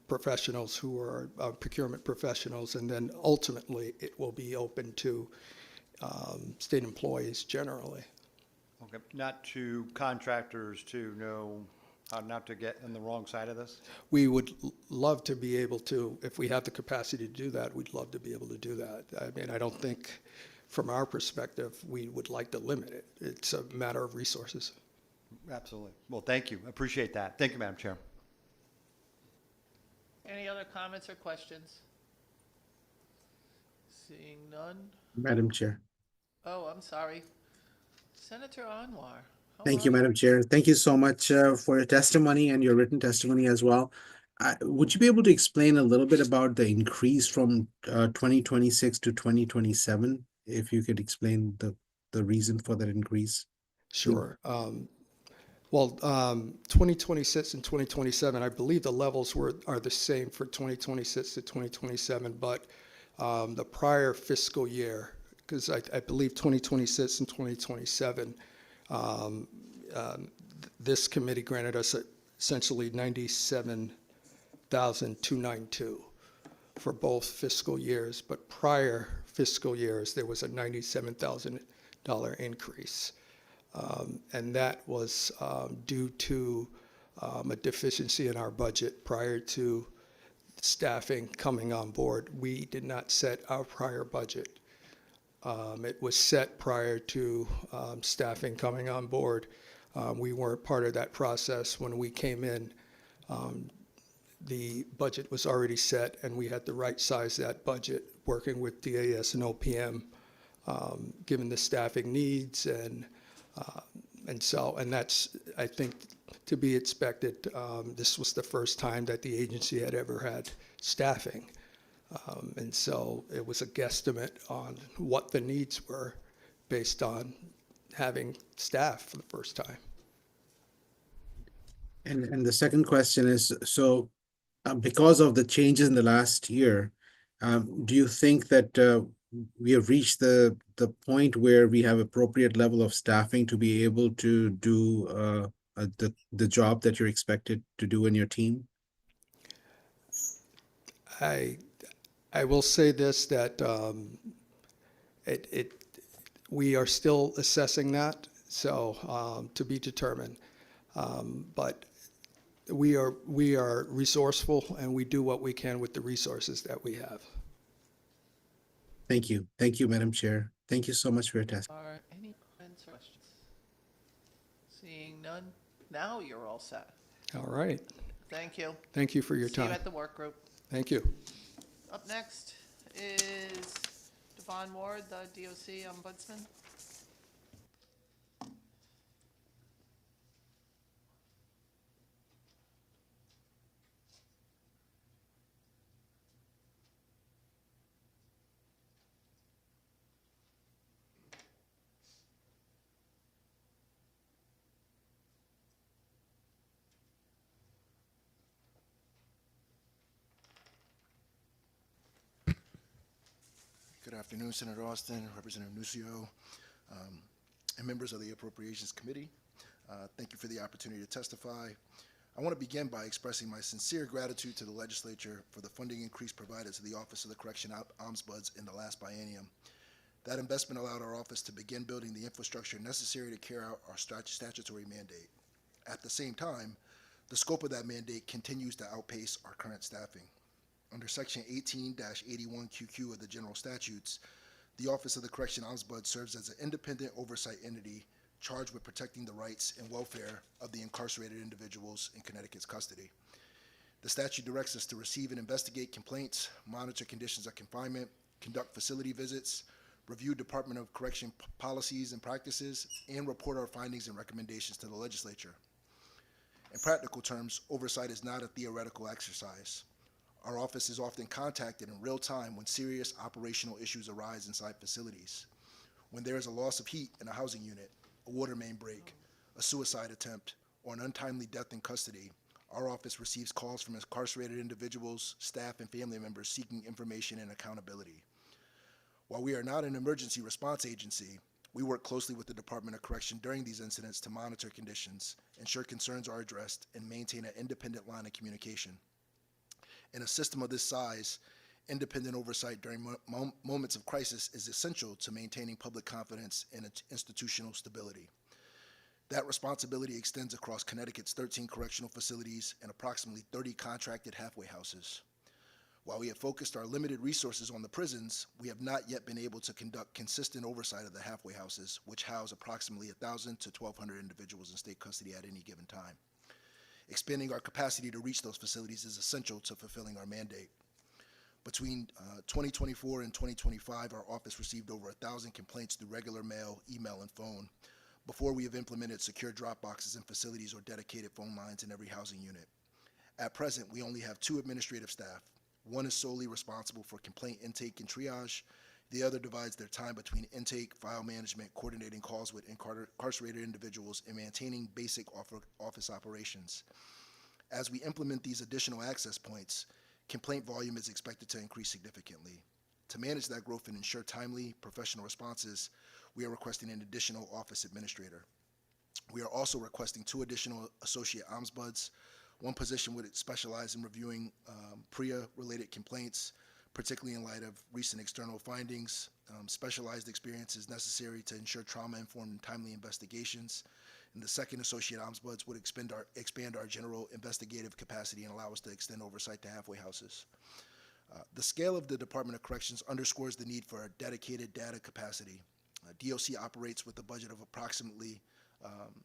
Speaker 10: professionals who are procurement professionals, and then ultimately it will be open to state employees generally.
Speaker 5: Okay, not to contractors to know how not to get on the wrong side of this?
Speaker 10: We would love to be able to, if we have the capacity to do that, we'd love to be able to do that. I mean, I don't think, from our perspective, we would like to limit it. It's a matter of resources.
Speaker 5: Absolutely. Well, thank you. Appreciate that. Thank you, Madam Chair.
Speaker 2: Any other comments or questions? Seeing none?
Speaker 6: Madam Chair.
Speaker 2: Oh, I'm sorry. Senator Anwar. how
Speaker 6: Thank you,
Speaker 2: are
Speaker 6: Madam Chair. Thank you so much for your testimony and your written testimony as well. Would you be able to explain a little bit about the increase from 2026 to 2027? If you could explain the reason for that increase.
Speaker 10: Sure. Well, 2026 and 2027, I believe the levels are the same for 2026 to 2027, but the prior fiscal year, because I believe 2026 and 2027, this committee granted us essentially $97,292 for both fiscal years, but prior fiscal years, there was a $97,000 increase. And that was due to a deficiency in our budget prior to staffing coming on board. We did not set our prior budget. It was set prior to staffing coming on board. We weren't part of that process when we came in. the budget was already set, and we had to right-size that budget, working with DAS and OPM, given the staffing needs, and that's, I think, to be expected. This was the first time that the agency had ever had staffing. And so it was a guesstimate on what the needs were based on having staff for the first time.
Speaker 6: And the second question is, so because of the changes in the last year, do you think that we have reached the point where we have appropriate level of staffing to be able to do the job that you're expected to do in your team?
Speaker 10: I will say this, that we are still assessing that, so to be determined. But we are resourceful, and we do what we can with the resources that we have.
Speaker 6: Thank you. Thank you, Madam Chair. Thank you so much for your testimony.
Speaker 2: Are any comments or questions? Seeing none, now you're all set.
Speaker 10: All right.
Speaker 2: Thank you.
Speaker 10: Thank you for your
Speaker 2: See you
Speaker 10: time.
Speaker 2: at the work group.
Speaker 10: Thank you.
Speaker 2: Up next is Devon Ward, the DOC Ombudsman.
Speaker 11: Good afternoon, Senator Austin, Representative Nucio, and members of the Appropriations Committee. Thank you for the opportunity to testify. I want to begin by expressing my sincere gratitude to the legislature for the funding increase provided to the Office of the Correction Ombudsman in the last biennium. That investment allowed our office to begin building the infrastructure necessary to carry out our statutory mandate. At the same time, the scope of that mandate continues to outpace our current staffing. Under Section 18-81QQ of the General Statutes, the Office of the Correction Ombudsman serves as an independent oversight entity charged with protecting the rights and welfare of the incarcerated individuals in Connecticut's custody. The statute directs us to receive and investigate complaints, monitor conditions of confinement, conduct facility visits, review Department of Correction policies and practices, and report our findings and recommendations to the legislature. In practical terms, oversight is not a theoretical exercise. Our office is often contacted in real time when serious operational issues arise inside facilities. When there is a loss of heat in a housing unit, a water main break, a suicide attempt, or an untimely death in custody, our office receives calls from incarcerated individuals, staff, and family members seeking information and accountability. While we are not an emergency response agency, we work closely with the Department of Correction during these incidents to monitor conditions, ensure concerns are addressed, and maintain an independent line of communication. In a system of this size, independent oversight during moments of crisis is essential to maintaining public confidence and institutional stability. That responsibility extends across Connecticut's 13 correctional facilities and approximately 30 contracted halfway houses. While we have focused our limited resources on the prisons, we have not yet been able to conduct consistent oversight of the halfway houses, which house approximately 1,000 to 1,200 individuals in state custody at any given time. Expanding our capacity to reach those facilities is essential to fulfilling our mandate. Between 2024 and 2025, our office received over 1,000 complaints through regular mail, email, and phone, before we have implemented secure drop boxes in facilities or dedicated phone lines in every housing unit. At present, we only have 2 administrative staff. One is solely responsible for complaint intake and triage. The other divides their time between intake, file management, coordinating calls with incarcerated individuals, and maintaining basic office operations. As we implement these additional access points, complaint volume is expected to increase significantly. To manage that growth and ensure timely, professional responses, we are requesting an additional office administrator. We are also requesting 2 additional associate ombudsmen. One position would specialize in reviewing PREA-related complaints, particularly in light of recent external findings. Specialized experience is necessary to ensure trauma-informed and timely investigations. And the second associate ombudsman would expand our general investigative capacity and allow us to extend oversight to halfway houses. The scale of the Department of Corrections underscores the need for a dedicated data capacity. DOC operates with a budget of approximately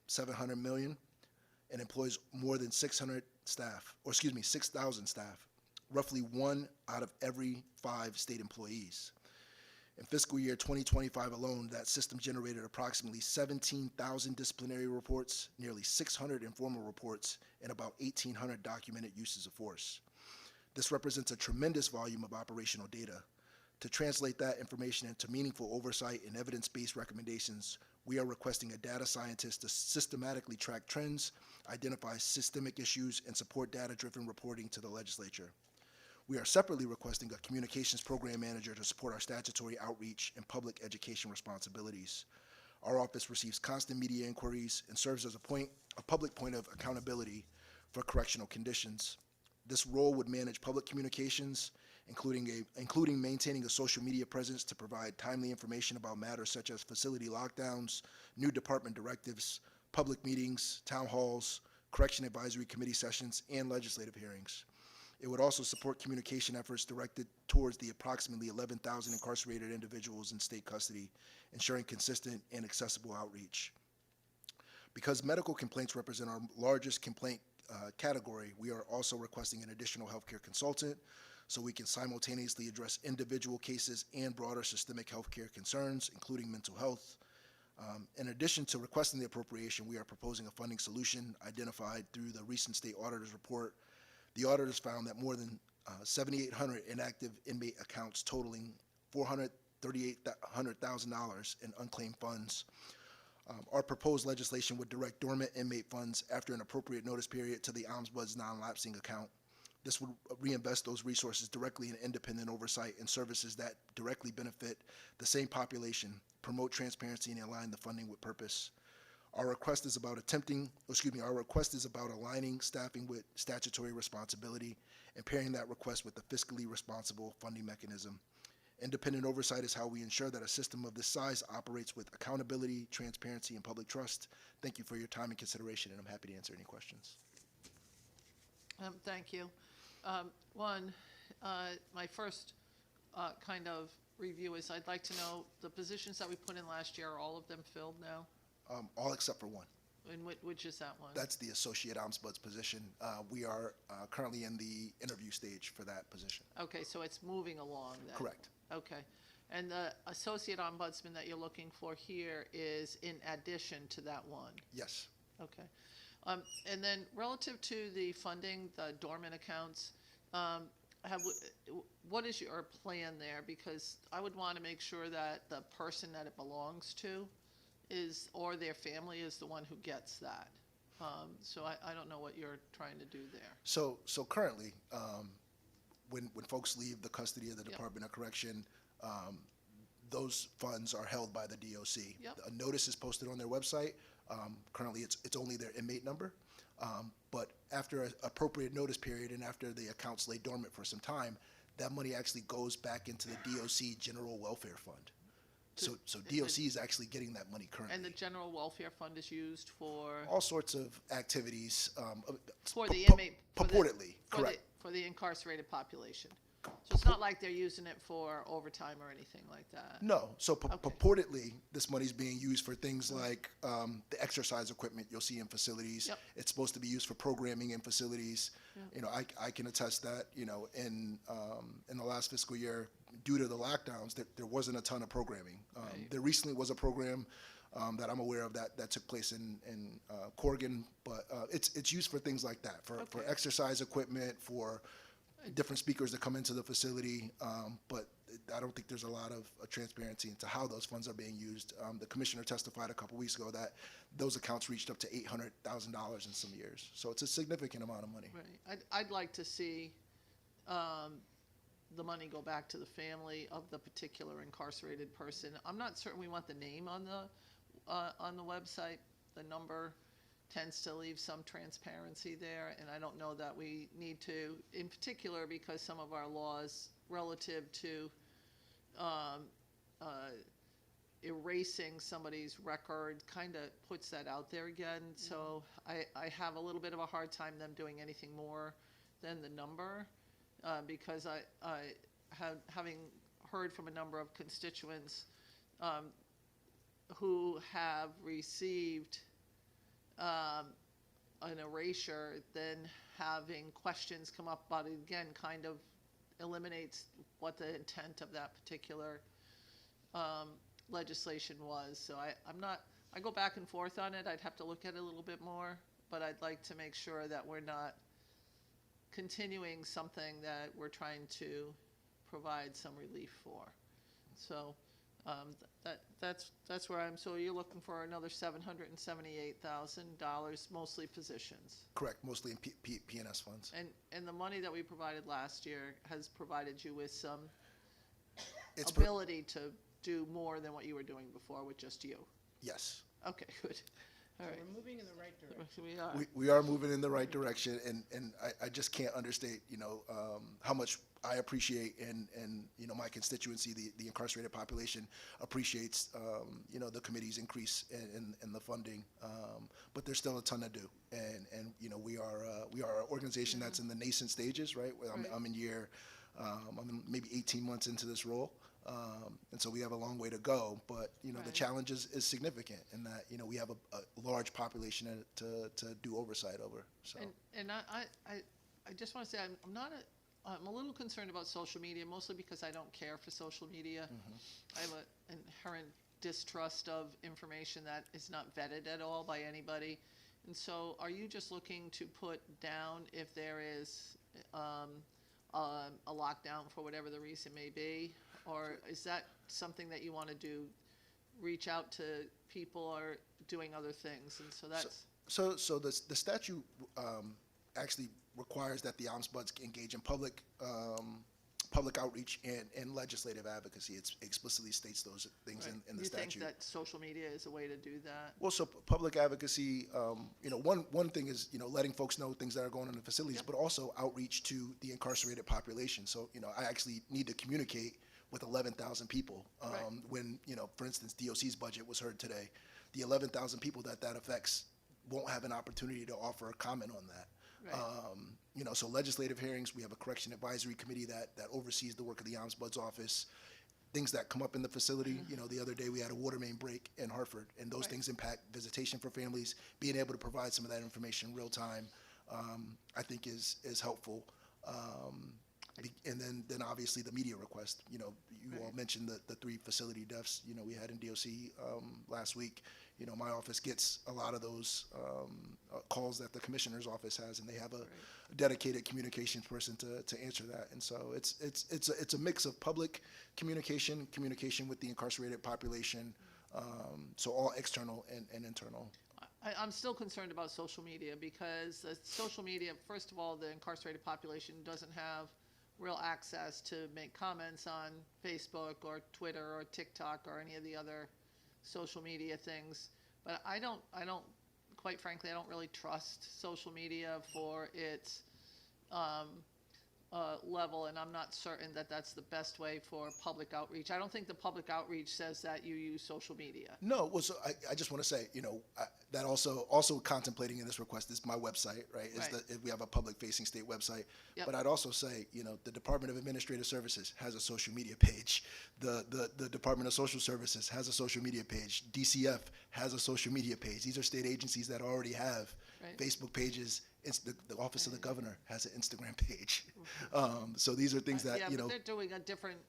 Speaker 11: $700 million and employs more than 600 staff, or excuse me, 6,000 staff, roughly 1 out of every 5 state employees. In fiscal year 2025 alone, that system generated approximately 17,000 disciplinary reports, nearly 600 informal reports, and about 1,800 documented uses of force. This represents a tremendous volume of operational data. To translate that information into meaningful oversight and evidence-based recommendations, we are requesting a data scientist to systematically track trends, identify systemic issues, and support data-driven reporting to the legislature. We are separately requesting a communications program manager to support our statutory outreach and public education responsibilities. Our office receives constant media inquiries and serves as a public point of accountability for correctional conditions. This role would manage public communications, including maintaining a social media presence to provide timely information about matters such as facility lockdowns, new department directives, public meetings, town halls, correction advisory committee sessions, and legislative hearings. It would also support communication efforts directed towards the approximately 11,000 incarcerated individuals in state custody, ensuring consistent and accessible outreach. Because medical complaints represent our largest complaint category, we are also requesting an additional healthcare consultant so we can simultaneously address individual cases and broader systemic healthcare concerns, including mental health. In addition to requesting the appropriation, we are proposing a funding solution identified through the recent state auditor's report. The auditors found that more than 7,800 inactive inmate accounts totaling $438,000 in unclaimed funds. Our proposed legislation would direct dormant inmate funds after an appropriate notice period to the Ombudsman's non-lapsing account. This would reinvest those resources directly in independent oversight and services that directly benefit the same population, promote transparency, and align the funding with purpose. Our request is about aligning staffing with statutory responsibility and pairing that request with a fiscally responsible funding mechanism. Independent oversight is how we ensure that a system of this size operates with accountability, transparency, and public trust. Thank you for your time and consideration, and I'm happy to answer any questions.
Speaker 2: Thank you. My first kind of review is I'd like to know the positions that we put in last year, are all of them filled now?
Speaker 11: All except for one.
Speaker 2: And which is that one?
Speaker 11: That's the associate ombudsman's position. We are currently in the interview stage for that position.
Speaker 2: Okay, so it's moving along then?
Speaker 11: Correct.
Speaker 2: Okay. And the associate ombudsman that you're looking for here is in addition to that one?
Speaker 11: Yes.
Speaker 2: Okay. And then relative to the funding, the dormant accounts, what is your plan there? Because I would want to make sure that the person that it belongs to or their family is the one who gets that. So I don't know what you're trying to do there.
Speaker 11: So currently, when folks leave the custody of the Department of Correction, those funds are held by the DOC.
Speaker 2: Yep.
Speaker 11: A notice is posted on their website. Currently, it's only their inmate number. But after an appropriate notice period and after the accounts lay dormant for some time, that money actually goes back into the DOC General Welfare Fund. So DOC is actually getting that money currently.
Speaker 2: And the general welfare fund is used for?
Speaker 11: All sorts of activities.
Speaker 2: For the inmate?
Speaker 11: Purportedly, correct.
Speaker 2: For the incarcerated population? So it's not like they're using it for overtime or anything like that?
Speaker 11: No. So purportedly, this money's being used for things like the exercise equipment you'll see in facilities.
Speaker 2: Yep.
Speaker 11: It's supposed to be used for programming in facilities.
Speaker 2: Yep.
Speaker 11: You know, I can attest that, you know, in the last fiscal year, due to the lockdowns, there wasn't a ton of programming.
Speaker 2: Right.
Speaker 11: There recently was a program that I'm aware of that took place in Corrigan, but it's used for things like that, for exercise equipment, for different speakers that come into the facility, but I don't think there's a lot of transparency into how those funds are being used. The commissioner testified a couple weeks ago that those accounts reached up to $800,000 in some years. So it's a significant amount of money.
Speaker 2: Right. I'd like to see the money go back to the family of the particular incarcerated person. I'm not certain we want the name on the website. The number tends to leave some transparency there, and I don't know that we need to, in particular because some of our laws relative to erasing somebody's record kind of puts that out there again. So I have a little bit of a hard time them doing anything more than the number, because having heard from a number of constituents who have received an erasure, then having questions come up about it again kind of eliminates what the intent of that particular legislation was. So I go back and forth on it. I'd have to look at it a little bit more, but I'd like to make sure that we're not continuing something that we're trying to provide some relief for. So that's where so you're looking for another $778,000, mostly positions.
Speaker 11: Correct, mostly in P&S funds.
Speaker 2: And the money that we provided last year has provided you with some
Speaker 11: It's
Speaker 2: ability to do more than what you were doing before with just you.
Speaker 11: Yes.
Speaker 2: Okay, good. All right.
Speaker 3: We're moving in the right direction.
Speaker 2: We are.
Speaker 11: We are moving in the right direction, and I just can't understate, how much I appreciate and my constituency, the incarcerated population appreciates, the committee's increase in the funding. But there's still a ton to do, and we are an organization that's in the nascent stages, right? I'm in maybe 18 months into this role. And so we have a long way to go, but the challenge is significant in that we have a large population to do oversight over. So
Speaker 2: And I just want to say I'm a little concerned about social media, mostly because I don't care for social media. I have an inherent distrust of information that is not vetted at all by anybody. And so are you just looking to put down if there is a lockdown for whatever the reason may be? Or is that something that you want to do, reach out to people or doing other things? And so that's...
Speaker 11: So the statute actually requires that the ombuds engage in public outreach and legislative advocacy. It explicitly states those things in the statute.
Speaker 2: You think that social media is a way to do that?
Speaker 11: Well, so public advocacy, one thing is, letting folks know things that are going on in the facilities, but also outreach to the incarcerated population. So, I actually need to communicate with 11,000 people. When, for instance, DOC's budget was heard today, the 11,000 people that affects won't have an opportunity to offer a comment on that. So legislative hearings, we have a correction advisory committee that oversees the work of the Ombudsman's office. Things that come up in the facility, the other day we had a water main break in Hartford, and those things impact visitation for families. Being able to provide some of that information in real time, I think is helpful. And then obviously the media request. You all mentioned the 3 facility deaths we had in DOC last week. My office gets a lot of those calls that the commissioner's office has, and they have a dedicated communications person to answer that. And so it's a mix of public communication with the incarcerated population, so all external and internal.
Speaker 2: I'm still concerned about social media because social media, first of all, the incarcerated population doesn't have real access to make comments on Facebook or Twitter or TikTok or any of the other social media things. But I don't, quite frankly, I don't really trust social media for its level, and I'm not certain that that's the best way for public outreach. I don't think the public outreach says that you use social media.
Speaker 11: No, well, so I just want to say, that also contemplating in this request is my website, right? We have a public-facing state website.
Speaker 2: Yep.
Speaker 11: But I'd also say, the Department of Administrative Services has a social media page. The Department of Social Services has a social media page. DCF has a social media page. These are state agencies that already have Facebook pages. The Office of the Governor has an Instagram page. So these are things that,
Speaker 2: but they're doing a different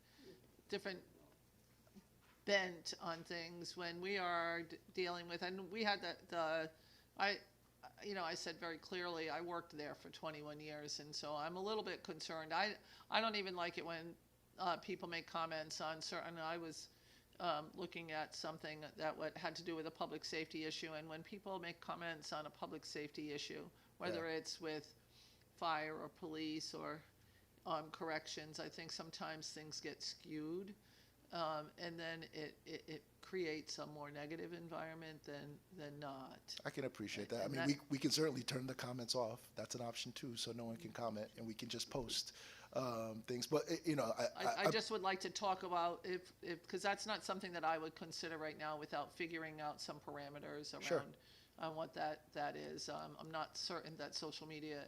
Speaker 2: bent on things when we are dealing with, and we had I said very clearly, I worked there for 21 years, and so I'm a little bit concerned. I don't even like it when people make comments on certain, I was looking at something that had to do with a public safety issue, and when people make comments on a public safety issue, whether it's with fire or police or corrections, I think sometimes things get skewed, and then it creates a more negative environment than not.
Speaker 11: I can appreciate that. I mean, we can certainly turn the comments off. That's an option too, so no one can comment, and we can just post things. But
Speaker 2: I just would like to talk about if because that's not something that I would consider right now without figuring out some parameters around what that is. I'm not certain that social media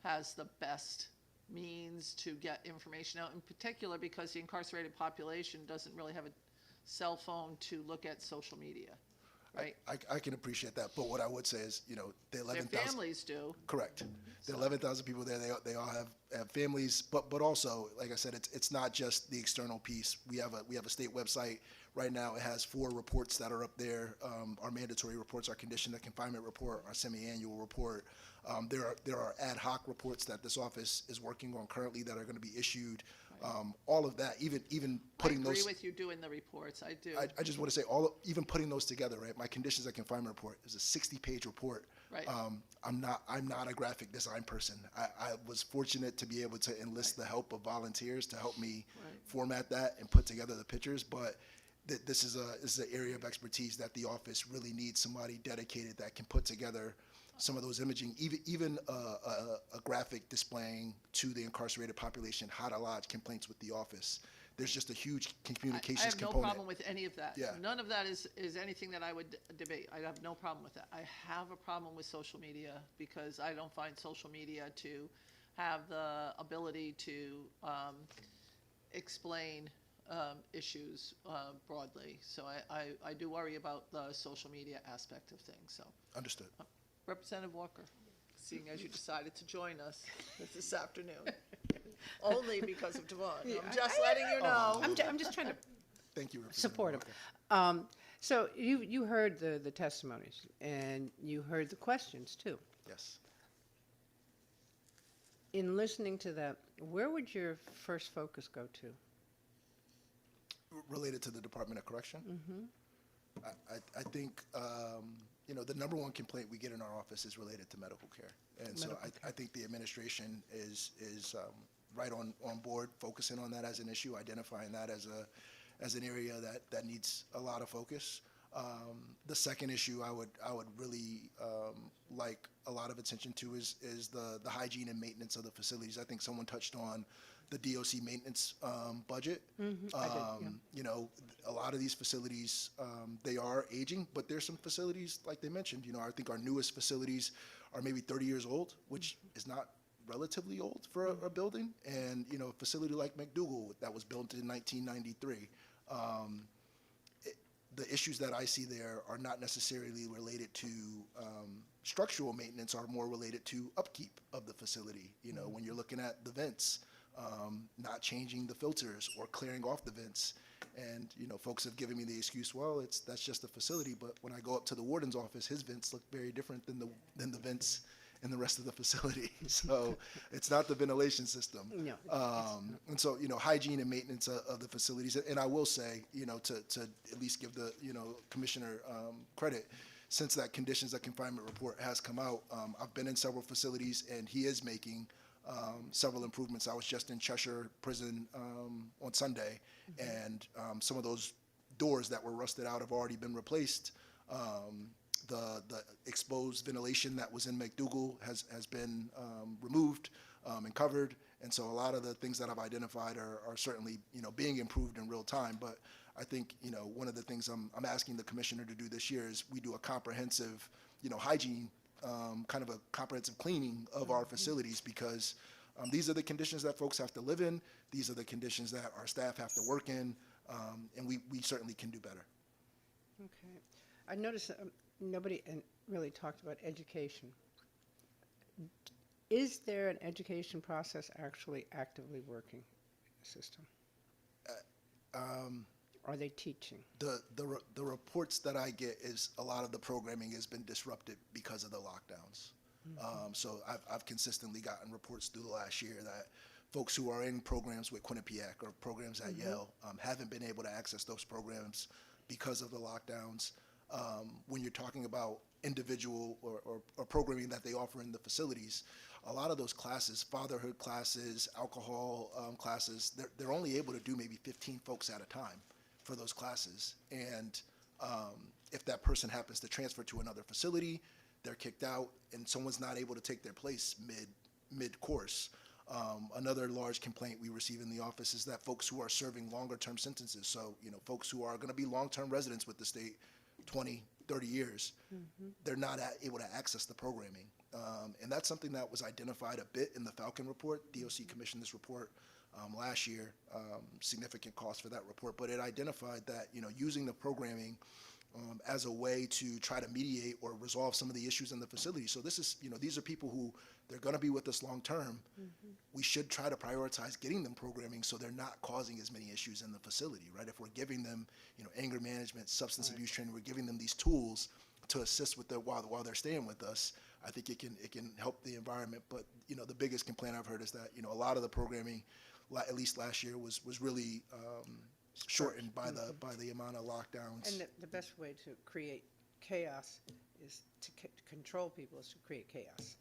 Speaker 2: has the best means to get information out, in particular because the incarcerated population doesn't really have a cell phone to look at social media. right?
Speaker 11: I can appreciate that, but what I would say is, you know, the
Speaker 2: Their
Speaker 11: 11,000.
Speaker 2: families do.
Speaker 11: Correct. The 11,000 people there, they all have families, but also, like I said, it's not just the external piece. We have a state website right now. It has 4 reports that are up there. Our mandatory reports, our condition of confinement report, our semi-annual report. There are ad hoc reports that this office is working on currently that are going to be issued. All of that, even putting
Speaker 2: I agree
Speaker 11: those.
Speaker 2: with you doing the reports, I do.
Speaker 11: I just want to say, even putting those together, right? My conditions of confinement report is a 60-page report.
Speaker 2: Right.
Speaker 11: I'm not a graphic design person. I was fortunate to be able to enlist the help of volunteers to help me format that and put together the pictures. But this is an area of expertise that the office really needs somebody dedicated that can put together some of those imaging, even a graphic displaying to the incarcerated population how to lodge complaints with the office. There's just a huge communications
Speaker 2: I have no
Speaker 11: component.
Speaker 2: problem with any of that.
Speaker 11: Yeah.
Speaker 2: None of that is anything that I would debate. I have no problem with that. I have a problem with social media because I don't find social media to have the ability to explain issues broadly. So I do worry about the social media aspect of things, so.
Speaker 11: Understood.
Speaker 2: Representative Walker, seeing as you decided to join us this afternoon, only because of Devon. I'm just letting you know.
Speaker 12: I'm just trying to
Speaker 11: Thank you, Representative
Speaker 12: support him.
Speaker 11: Walker.
Speaker 12: So you heard the testimonies, and you heard the questions, too.
Speaker 11: Yes.
Speaker 12: In listening to that, where would your first focus go to?
Speaker 11: Related to the Department of Correction? I think, you know, the number one complaint we get in our office is related to medical care. And so I think the administration is right on board, focusing on that as an issue, identifying that as an area that needs a lot of focus. The second issue I would really like a lot of attention to is the hygiene and maintenance of the facilities. I think someone touched on the DOC maintenance budget. You know, a lot of these facilities, they are aging, but there's some facilities, like they mentioned, you know, I think our newest facilities are maybe 30 years old, which is not relatively old for a building. And, you know, a facility like McDougal that was built in 1993, the issues that I see there are not necessarily related to structural maintenance, are more related to upkeep of the facility. You know, when you're looking at the vents, not changing the filters or clearing off the vents. And, you know, folks have given me the excuse, well, that's just a facility. But when I go up to the warden's office, his vents look very different than the vents in the rest of the facility. So it's not the ventilation system.
Speaker 12: No,
Speaker 11: And so, you know, hygiene and maintenance of the facilities. And I will say, you know, to at least give the, you know, commissioner credit, since that conditions of confinement report has come out, I've been in several facilities, and he is making several improvements. I was just in Cheshire Prison on Sunday, and some of those doors that were rusted out have already been replaced. The exposed ventilation that was in McDougal has been removed and covered, and so a lot of the things that I've identified are certainly, you know, being improved in real time. But I think, you know, one of the things I'm asking the commissioner to do this year is we do a comprehensive, you know, hygiene, kind of a comprehensive cleaning of our facilities, because these are the conditions that folks have to live in. These are the conditions that our staff have to work in, and we certainly can do better.
Speaker 12: Okay. I noticed that nobody really talked about education. Is there an education process actually actively working in the system? Are they teaching?
Speaker 11: The reports that I get is a lot of the programming has been disrupted because of the lockdowns. So I've consistently gotten reports through the last year that folks who are in programs with Quinnipiac or programs at Yale haven't been able to access those programs because of the lockdowns. When you're talking about individual or programming that they offer in the facilities, a lot of those classes, fatherhood classes, alcohol classes, they're only able to do maybe 15 folks at a time for those classes. And if that person happens to transfer to another facility, they're kicked out, and someone's not able to take their place mid-course. Another large complaint we receive in the office is that folks who are serving longer-term sentences, so, you know, folks who are going to be long-term residents with the state, 20, 30 years, they're not able to access the programming. And that's something that was identified a bit in the Falcon report. DOC commissioned this report last year, significant cost for that report, but it identified that, you know, using the programming as a way to try to mediate or resolve some of the issues in the facility. So this is, these are people who, they're going to be with us long term. We should try to prioritize getting them programming so they're not causing as many issues in the facility, right? If we're giving them, anger management, substance abuse training, we're giving them these tools to assist with while they're staying with us. I think it can help the environment. But the biggest complaint I've heard is that a lot of the programming, at least last year, was really shortened by the amount of lockdowns.
Speaker 12: And the best way to create chaos is to control people is to create chaos.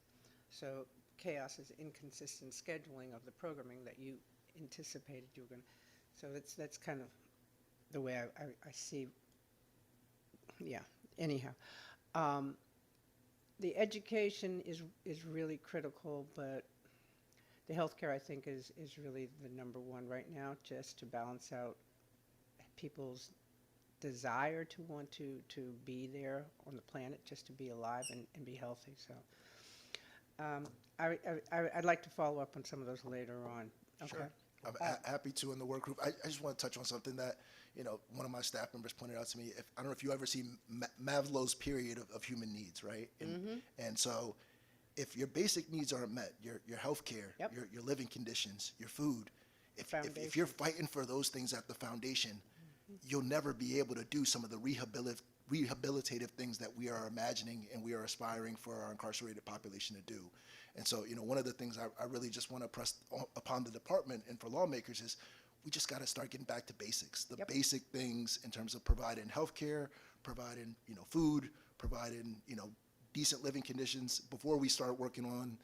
Speaker 12: So chaos is inconsistent scheduling of the programming that you anticipated you were going to. So that's kind of the way I see. Yeah. Anyhow, the education is really critical, but the healthcare I think is really the number one right now, just to balance out people's desire to want to be there on the planet, just to be alive and be healthy. So I'd like to follow up on some of those later on. Okay.
Speaker 11: Sure. I'm happy to in the work group. I just want to touch on something that one of my staff members pointed out to me. I don't know if you ever see Maslow's pyramid of human needs, right? And so if your basic needs aren't met, your health care,
Speaker 12: Yep.
Speaker 11: your living conditions, your food, if you're fighting for those things at the foundation, you'll never be able to do some of the rehabilitative things that we are imagining and we are aspiring for our incarcerated population to do. And so, one of the things I really just want to press upon the department and for lawmakers is we just got to start getting back to basics, the
Speaker 12: Yep.
Speaker 11: basic things in terms of providing health care, providing, food, providing, decent living conditions before we start working on,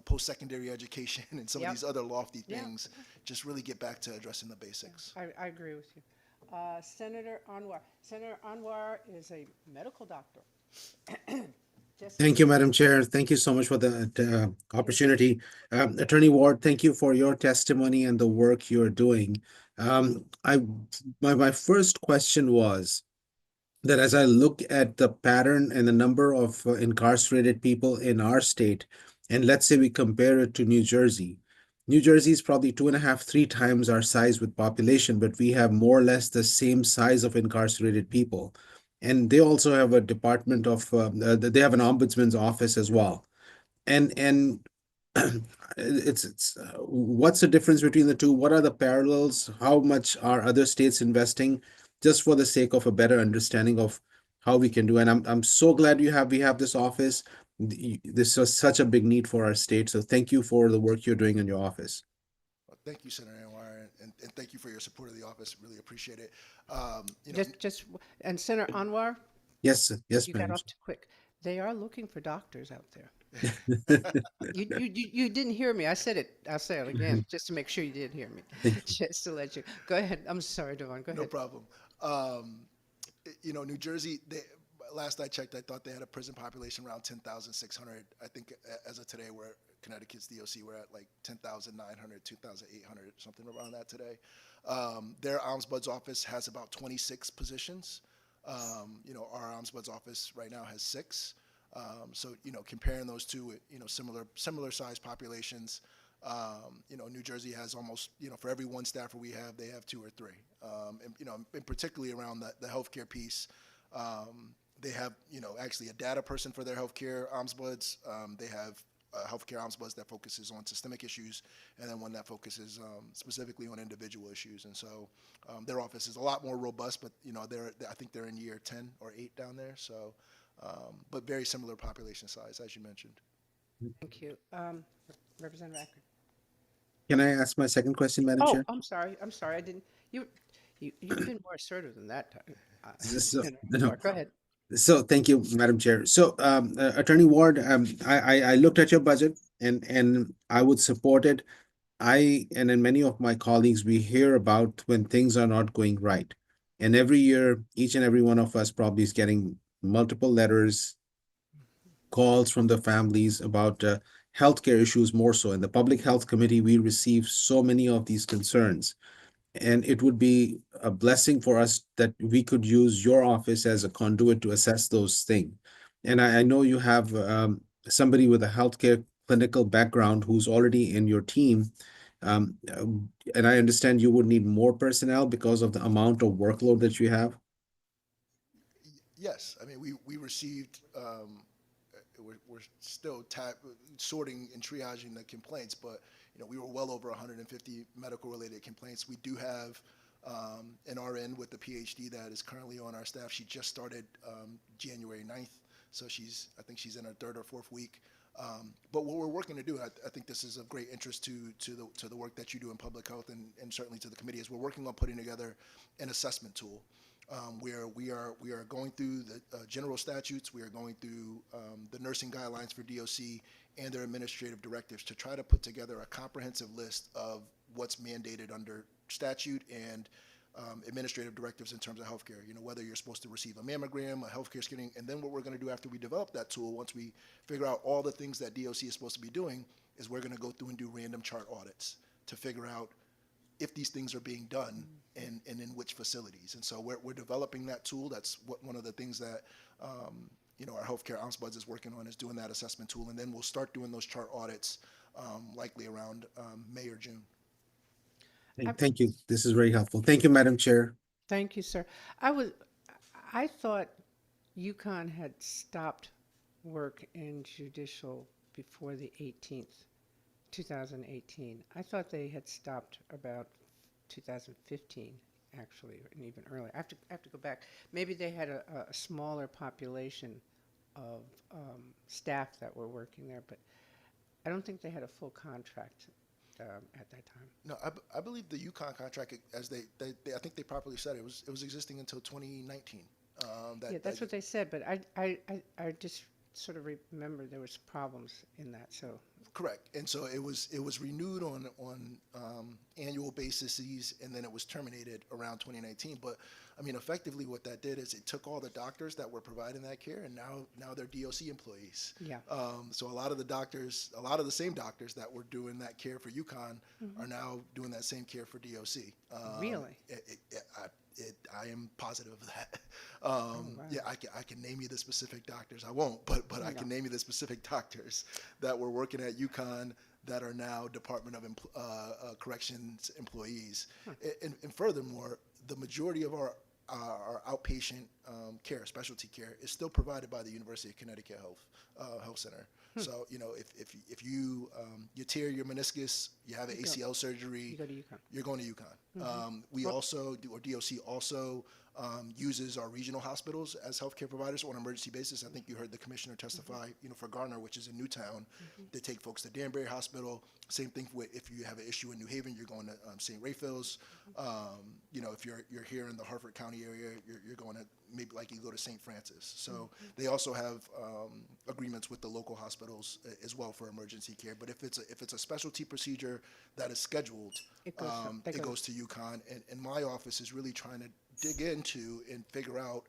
Speaker 11: post-secondary education and some
Speaker 12: Yep.
Speaker 11: of these other lofty
Speaker 12: Yeah.
Speaker 11: things. Just really get back to addressing the basics.
Speaker 12: I agree with you. Senator Anwar. Senator Anwar is a medical doctor. Just
Speaker 6: Thank you, Madam Chair. Thank you so much for the opportunity. Attorney Ward, thank you for your testimony and the work you're doing. My first question was that as I look at the pattern and the number of incarcerated people in our state, and let's say we compare it to New Jersey. New Jersey is probably 2.5, 3 times our size with population, but we have more or less the same size of incarcerated people. And they also have a department of, they have an ombudsman's office as well. And it's what's the difference between the two? What are the parallels? How much are other states investing? Just for the sake of a better understanding of how we can do. And I'm so glad we have this office. This was such a big need for our state. So thank you for the work you're doing in your office.
Speaker 11: Well, thank you, Senator Anwar, and thank you for your support of the office. Really appreciate it.
Speaker 12: And Senator Anwar,
Speaker 6: Yes, yes,
Speaker 12: you
Speaker 6: ma'am.
Speaker 12: got off too quick. They are looking for doctors out there. You didn't hear me. I said it. I'll say it again, just to make sure you did hear me. Just to let you. Go ahead. I'm sorry, Devon. Go ahead.
Speaker 11: No problem. New Jersey, last I checked, I thought they had a prison population around 10,600. I think as of today, we're Connecticut's DOC, we're at like 10,900, 2,800, something around that today. Their Ombudsman's office has about 26 positions. Our Ombudsman's office right now has 6. So, comparing those two, similar size populations, New Jersey has almost, for every one staffer we have, they have 2 or 3. And particularly around the healthcare piece, they have, actually a data person for their healthcare ombudsman. They have a healthcare ombudsman that focuses on systemic issues, and then one that focuses specifically on individual issues. And so their office is a lot more robust, but, I think they're in year 10 or 8 down there. So, but very similar population size, as you mentioned.
Speaker 12: Thank you. Representative Acker.
Speaker 6: Can I ask my second question, Madam Chair?
Speaker 12: I'm sorry. I didn't. You've been more assertive than that time.
Speaker 6: So,
Speaker 12: Senator
Speaker 6: no.
Speaker 12: Anwar, go ahead.
Speaker 6: So thank you, Madam Chair. So Attorney Ward, I looked at your budget and I would support it. And then many of my colleagues, we hear about when things are not going right. And every year, each and every one of us probably is getting multiple letters, calls from the families about healthcare issues more so. In the Public Health Committee, we receive so many of these concerns. And it would be a blessing for us that we could use your office as a conduit to assess those things. And I know you have somebody with a healthcare clinical background who's already in your team. And I understand you would need more personnel because of the amount of workload that you have.
Speaker 11: Yes, I mean, we received, we're still sorting and triaging the complaints, but, we were well over 150 medical-related complaints. We do have an RN with the PhD that is currently on our staff. She just started January 9th, so I think she's in her third or fourth week. But what we're working to do, I think this is of great interest to the work that you do in public health and certainly to the committee, is we're working on putting together an assessment tool where we are going through the general statutes, we are going through the nursing guidelines for DOC and their administrative directives to try to put together a comprehensive list of what's mandated under statute and administrative directives in terms of healthcare. Whether you're supposed to receive a mammogram, a healthcare screening, and then what we're going to do after we develop that tool, once we figure out all the things that DOC is supposed to be doing, is we're going to go through and do random chart audits to figure out if these things are being done and in which facilities. And so we're developing that tool. That's one of the things that our healthcare ombuds is working on, is doing that assessment tool, and then we'll start doing those chart audits likely around May or June.
Speaker 6: Thank you. This is very helpful. Thank you, Madam Chair.
Speaker 12: Thank you, sir. I thought UConn had stopped work in judicial before the 18th, 2018. I thought they had stopped about 2015, actually, and even earlier. I have to go back. Maybe they had a smaller population of staff that were working there, but I don't think they had a full contract at that time.
Speaker 11: No, I believe the UConn contract, as they I think they properly said it was existing until 2019.
Speaker 12: Yeah, that's what they said, but I just sort of remember there was problems in that. So
Speaker 11: correct, and so it was renewed on annual basis, and then it was terminated around 2019. But I mean, effectively, what that did is it took all the doctors that were providing that care, and now they're DOC employees.
Speaker 12: Yeah.
Speaker 11: So a lot of the same doctors that were doing that care for UConn are now doing that same care for DOC.
Speaker 12: Really?
Speaker 11: I am positive of that.
Speaker 12: Wow.
Speaker 11: Yeah, I can name you the specific doctors. I won't, but I can name you the specific doctors that were working at UConn that are now Department of Corrections employees. And furthermore, the majority of our outpatient care, specialty care, is still provided by the University of Connecticut Health Center. So if you tear your meniscus, you have an ACL surgery,
Speaker 12: you go to UConn.
Speaker 11: You're going to UConn. We also do, or DOC also uses our regional hospitals as healthcare providers on an emergency basis. I think you heard the commissioner testify, for Garner, which is in Newtown. They take folks to Danbury Hospital. Same thing with if you have an issue in New Haven, you're going to St. Raphael's. If you're here in the Harford County area, you're going to maybe likely go to St. Francis. So they also have agreements with the local hospitals as well for emergency care. But if it's a specialty procedure that is scheduled, it goes to UConn. And my office is really trying to dig into and figure out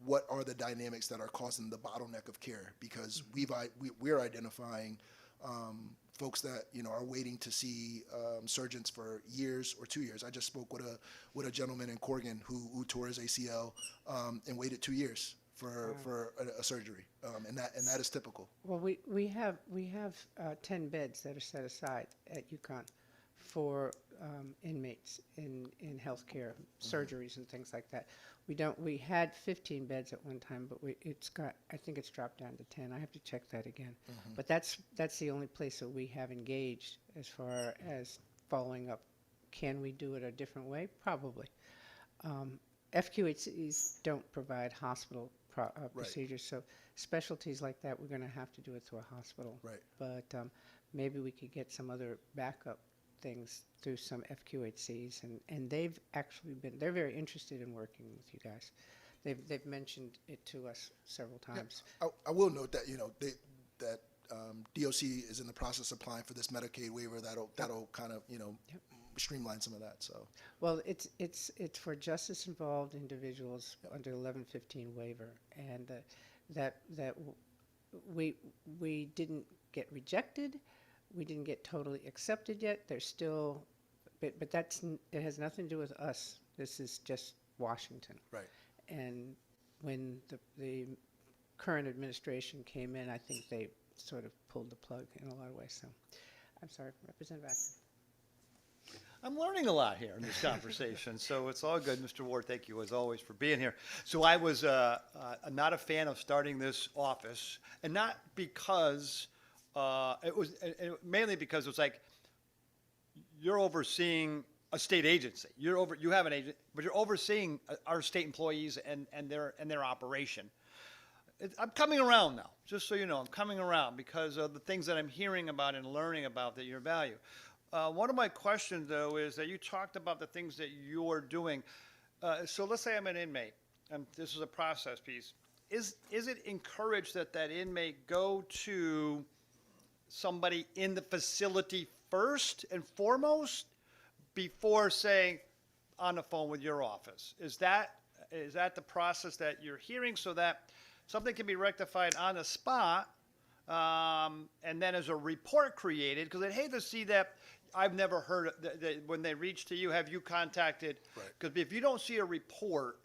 Speaker 11: what are the dynamics that are causing the bottleneck of care, because we're identifying folks that are waiting to see surgeons for years or 2 years. I just spoke with a gentleman in Corrigan who tore his ACL and waited 2 years for a surgery, and that is typical.
Speaker 12: Well, we have 10 beds that are set aside at UConn for inmates in healthcare surgeries and things like that. We had 15 beds at one time, but I think it's dropped down to 10. I have to check that again. But that's the only place that we have engaged as far as following up. Can we do it a different way? Probably. FQHCs don't provide hospital procedures, so specialties like that, we're going to have to do it through a hospital.
Speaker 11: Right.
Speaker 12: But maybe we could get some other backup things through some FQHCs, and they're very interested in working with you guys. They've mentioned it to us several times.
Speaker 11: Yeah, I will note that that DOC is in the process of applying for this Medicaid waiver that'll kind of streamline some of that. So
Speaker 12: well, it's for justice involved individuals under 1115 waiver, and that we didn't get rejected. We didn't get totally accepted yet. There's still, but it has nothing to do with us. This is just Washington.
Speaker 11: Right.
Speaker 12: And when the current administration came in, I think they sort of pulled the plug in a lot of ways. So, I'm sorry, Representative Baxter.
Speaker 5: I'm learning a lot here in this conversation, so it's all good. Mr. Ward, thank you as always for being here. So I was not a fan of starting this office, and not because mainly because it was like you're overseeing a state agency. You have an agent, but you're overseeing our state employees and their operation. I'm coming around now, just so you know. I'm coming around because of the things that I'm hearing about and learning about that you value. One of my questions, though, is that you talked about the things that you're doing. So let's say I'm an inmate, and this is a process piece. Is it encouraged that that inmate go to somebody in the facility first and foremost before saying on the phone with your office? Is that the process that you're hearing, so that something can be rectified on the spot, and then as a report created? Because I'd hate to see that. I've never heard that when they reach to you, have you contacted? Because if you don't see a report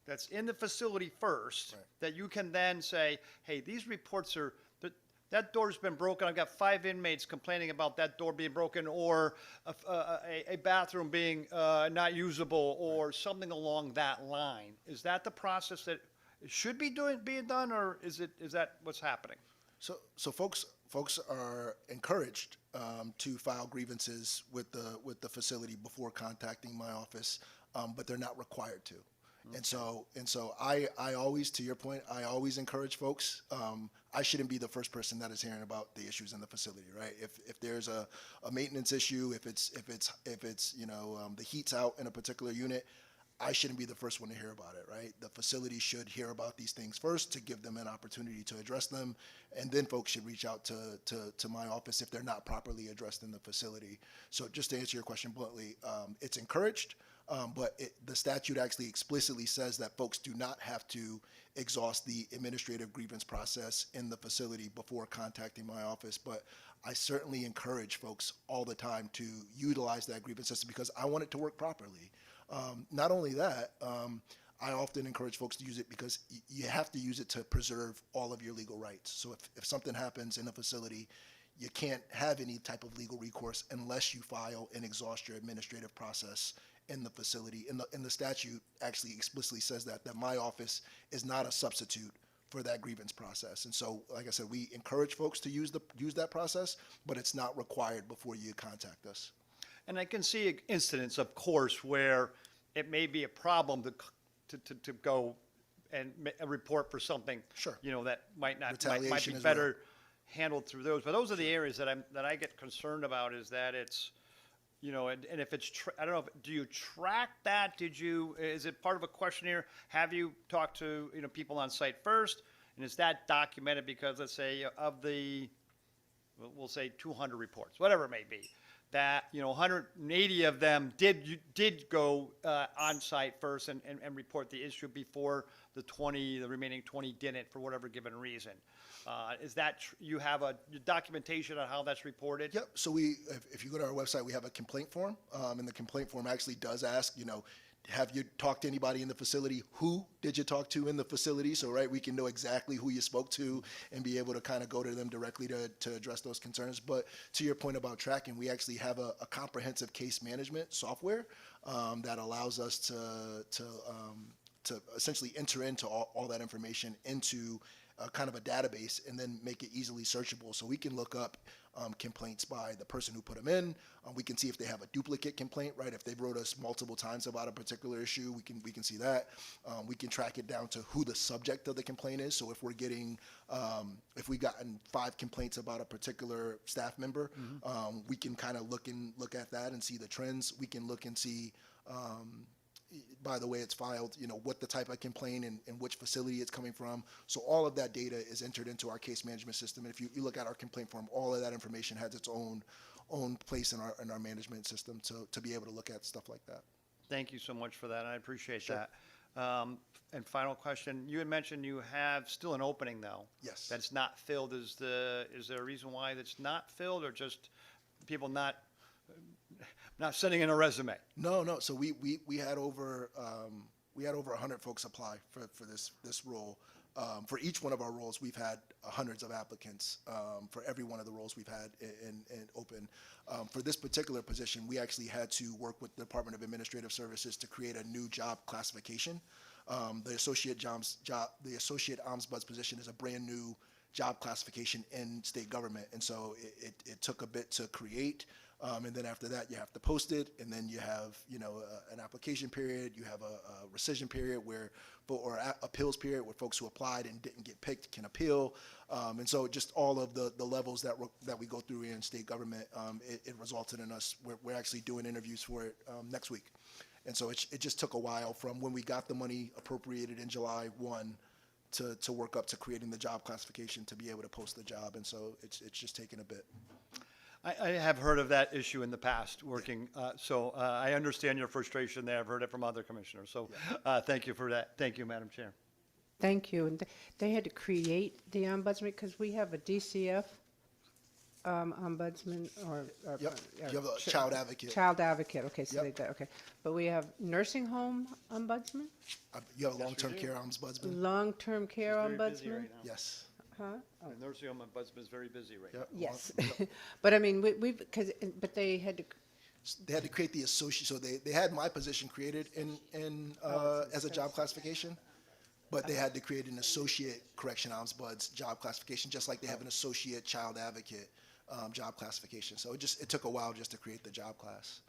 Speaker 5: that's in the facility first, that you can then say, hey, these reports are, that door's been broken. I've got 5 inmates complaining about that door being broken, or a bathroom being not usable, or something along that line. Is that the process that should be being done, or is that what's happening?
Speaker 11: So folks are encouraged to file grievances with the facility before contacting my office, but they're not required to. And so I always, to your point, I always encourage folks. I shouldn't be the first person that is hearing about the issues in the facility, right? If there's a maintenance issue, if it's the heat's out in a particular unit, I shouldn't be the first one to hear about it, right? The facility should hear about these things first to give them an opportunity to address them, and then folks should reach out to my office if they're not properly addressed in the facility. So just to answer your question bluntly, it's encouraged, but the statute actually explicitly says that folks do not have to exhaust the administrative grievance process in the facility before contacting my office. But I certainly encourage folks all the time to utilize that grievance system because I want it to work properly. Not only that, I often encourage folks to use it because you have to use it to preserve all of your legal rights. So if something happens in a facility, you can't have any type of legal recourse unless you file and exhaust your administrative process in the facility. In the statute actually explicitly says that my office is not a substitute for that grievance process. And so, like I said, we encourage folks to use that process, but it's not required before you contact us.
Speaker 5: And I can see incidents, of course, where it may be a problem to go and report for something,
Speaker 11: Sure.
Speaker 5: That might be
Speaker 11: Retaliation as
Speaker 5: better handled through those. But those are the areas that I get concerned about, is that it's, and if it's, I don't know, do you track that? Is it part of a questionnaire? Have you talked to, people on site first? And is that documented? Because let's say of the, we'll say 200 reports, whatever it may be, that 180 of them did go on site first and report the issue before the remaining 20 didn't for whatever given reason. Is that you have a documentation on how that's reported?
Speaker 11: Yep. So if you go to our website, we have a complaint form, and the complaint form actually does ask, have you talked to anybody in the facility? Who did you talk to in the facility? So, right, we can know exactly who you spoke to and be able to kind of go to them directly to address those concerns. But to your point about tracking, we actually have a comprehensive case management software that allows us to essentially enter into all that information into kind of a database and then make it easily searchable. So we can look up complaints by the person who put them in. We can see if they have a duplicate complaint, right? If they've wrote us multiple times about a particular issue, we can see that. We can track it down to who the subject of the complaint is. So if we're getting, if we've gotten 5 complaints about a particular staff member, we can kind of look at that and see the trends. We can look and see, by the way it's filed, what the type of complaint and which facility it's coming from. So all of that data is entered into our case management system. And if you look at our complaint form, all of that information has its own place in our management system to be able to look at stuff like that.
Speaker 5: Thank you so much for that. I appreciate that. And final question, you had mentioned you have still an opening though.
Speaker 11: Yes.
Speaker 5: That's not filled. Is there a reason why that's not filled, or just people not sending in a resume?
Speaker 11: No. So we had over 100 folks apply for this role. For each one of our roles, we've had hundreds of applicants for every one of the roles we've had in open. For this particular position, we actually had to work with the Department of Administrative Services to create a new job classification. The associate ombuds position is a brand new job classification in state government, and so it took a bit to create. And then after that, you have to post it, and then you have, an application period, you have a rescission period or appeals period where folks who applied and didn't get picked can appeal. And so just all of the levels that we go through in state government, it resulted in us, we're actually doing interviews for it next week. And so it just took a while from when we got the money appropriated in July 1 to work up to creating the job classification to be able to post the job. And so it's just taken a bit.
Speaker 5: I have heard of that issue in the past, working, so I understand your frustration there. I've heard it from other commissioners, so thank you for that. Thank you, Madam Chair.
Speaker 12: Thank you. And they had to create the ombudsman because we have a DCF ombudsman or.
Speaker 11: Yep, you have a child advocate.
Speaker 12: Child advocate, okay, so
Speaker 11: Yep.
Speaker 12: okay. But we have nursing home ombudsman,
Speaker 11: You have a long-term care ombudsman?
Speaker 12: long-term care
Speaker 5: He's very busy
Speaker 12: ombudsman?
Speaker 5: right now.
Speaker 11: Yes.
Speaker 12: Huh?
Speaker 5: The nursing home ombudsman is very busy right now.
Speaker 11: Yep.
Speaker 12: Yes. But I mean, but they had to,
Speaker 11: They had to create the associate, so they had my position created as a job classification, but they had to create an associate correction ombuds job classification, just like they have an associate child advocate job classification. So it took a while just to create the job class.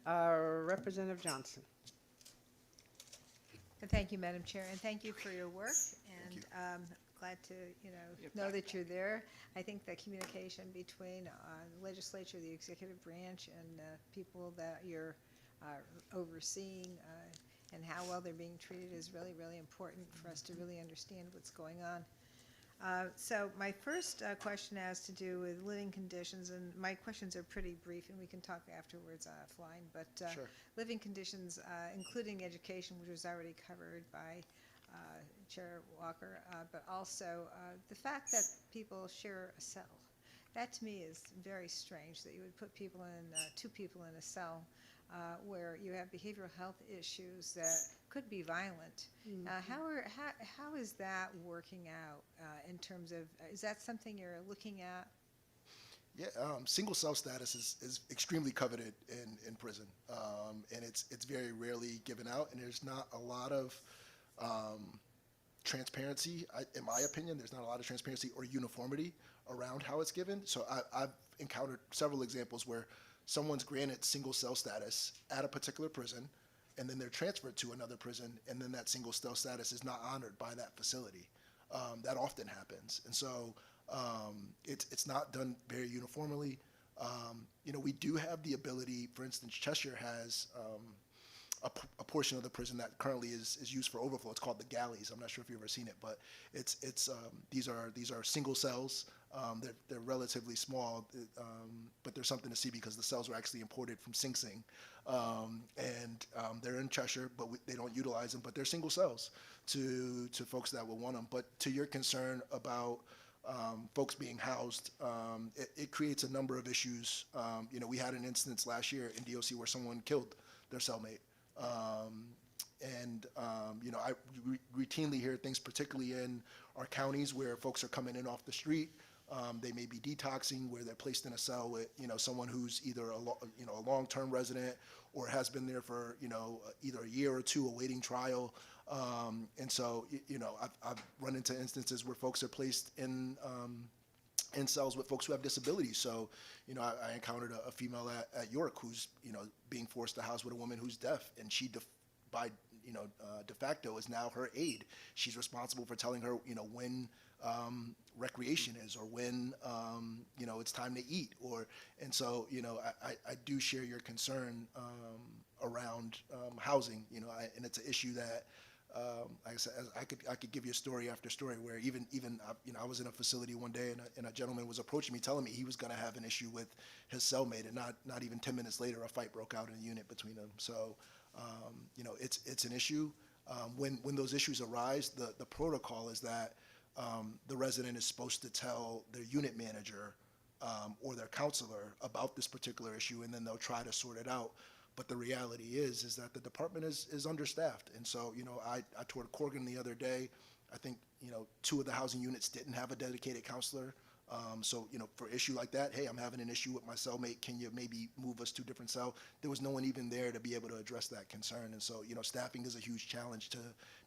Speaker 12: Representative Johnson.
Speaker 9: And thank you, Madam Chair, and thank you for your work, and glad to, know that you're there. I think the communication between the legislature, the executive branch, and people that you're overseeing and how well they're being treated is really, really important for us to really understand what's going on. So my first question has to do with living conditions, and my questions are pretty brief, and we can talk afterwards offline. But
Speaker 11: Sure.
Speaker 9: living conditions, including education, which was already covered by Chair Walker, but also the fact that people share a cell. That to me is very strange, that you would put people in, two people in a cell where you have behavioral health issues that could be violent. How is that working out in terms of, is that something you're looking at?
Speaker 11: Yeah, single cell status is extremely coveted in prison, and it's very rarely given out, and there's not a lot of transparency. In my opinion, there's not a lot of transparency or uniformity around how it's given. So I've encountered several examples where someone's granted single cell status at a particular prison, and then they're transferred to another prison, and then that single cell status is not honored by that facility. That often happens, and so it's not done very uniformly. We do have the ability. For instance, Cheshire has a portion of the prison that currently is used for overflow. It's called the galleys. I'm not sure if you've ever seen it, but these are single cells. They're relatively small, but there's something to see because the cells were actually imported from Sing Sing, and they're in Cheshire, but they don't utilize them. But they're single cells to folks that will want them. But to your concern about folks being housed, it creates a number of issues. We had an instance last year in DOC where someone killed their cellmate. I routinely hear things, particularly in our counties where folks are coming in off the street. They may be detoxing, where they're placed in a cell with, someone who's either a long-term resident or has been there for, either a year or two awaiting trial. And so, I've run into instances where folks are placed in cells with folks who have disabilities. So, I encountered a female at York who's, being forced to house with a woman who's deaf, and she, by de facto, is now her aide. She's responsible for telling her, when recreation is, or when, it's time to eat, and so, I do share your concern around housing, and it's an issue that, like I said, I could give you story after story where even I was in a facility one day, and a gentleman was approaching me telling me he was going to have an issue with his cellmate, and not even 10 minutes later a fight broke out in the unit between them. So it's an issue. When those issues arise, the protocol is that the resident is supposed to tell their unit manager or their counselor about this particular issue, and then they'll try to sort it out. But the reality is that the department is understaffed. And so, I toured Corrigan the other day. I think, 2 of the housing units didn't have a dedicated counselor. So, for an issue like that, hey, I'm having an issue with my cellmate. Can you maybe move us to a different cell? There was no one even there to be able to address that concern. And so, staffing is a huge challenge to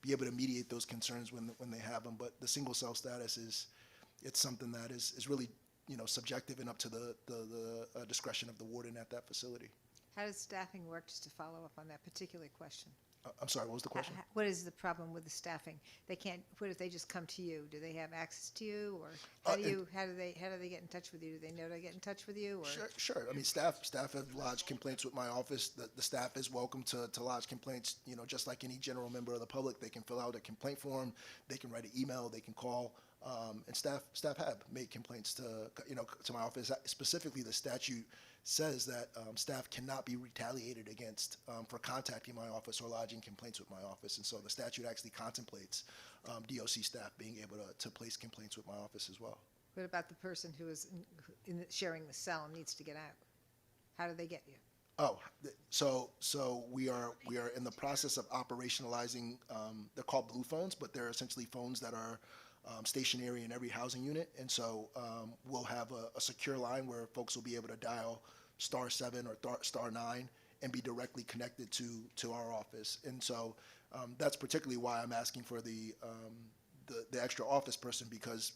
Speaker 11: be able to mediate those concerns when they have them. But the single cell status it's something that is really, subjective and up to the discretion of the warden at that facility.
Speaker 9: How does staffing work, just to follow up on that particular question?
Speaker 11: I'm sorry, what was the question?
Speaker 9: What is the problem with the staffing? They can't, what if they just come to you? Do they have access to you, or how do they get in touch with you? Do they know to get in touch with you, or?
Speaker 11: Sure. I mean, staff have lodged complaints with my office. The staff is welcome to lodge complaints, just like any general member of the public. They can fill out a complaint form, they can write an email, they can call. And staff have made complaints to my office. Specifically, the statute says that staff cannot be retaliated against for contacting my office or lodging complaints with my office. And so the statute actually contemplates DOC staff being able to place complaints with my office as well.
Speaker 9: What about the person who is sharing the cell and needs to get out? How do they get you?
Speaker 11: Oh, so we are in the process of operationalizing. They're called blue phones, but they're essentially phones that are stationary in every housing unit. And so we'll have a secure line where folks will be able to dial *7 or *9 and be directly connected to our office. And so that's particularly why I'm asking for the extra office person, because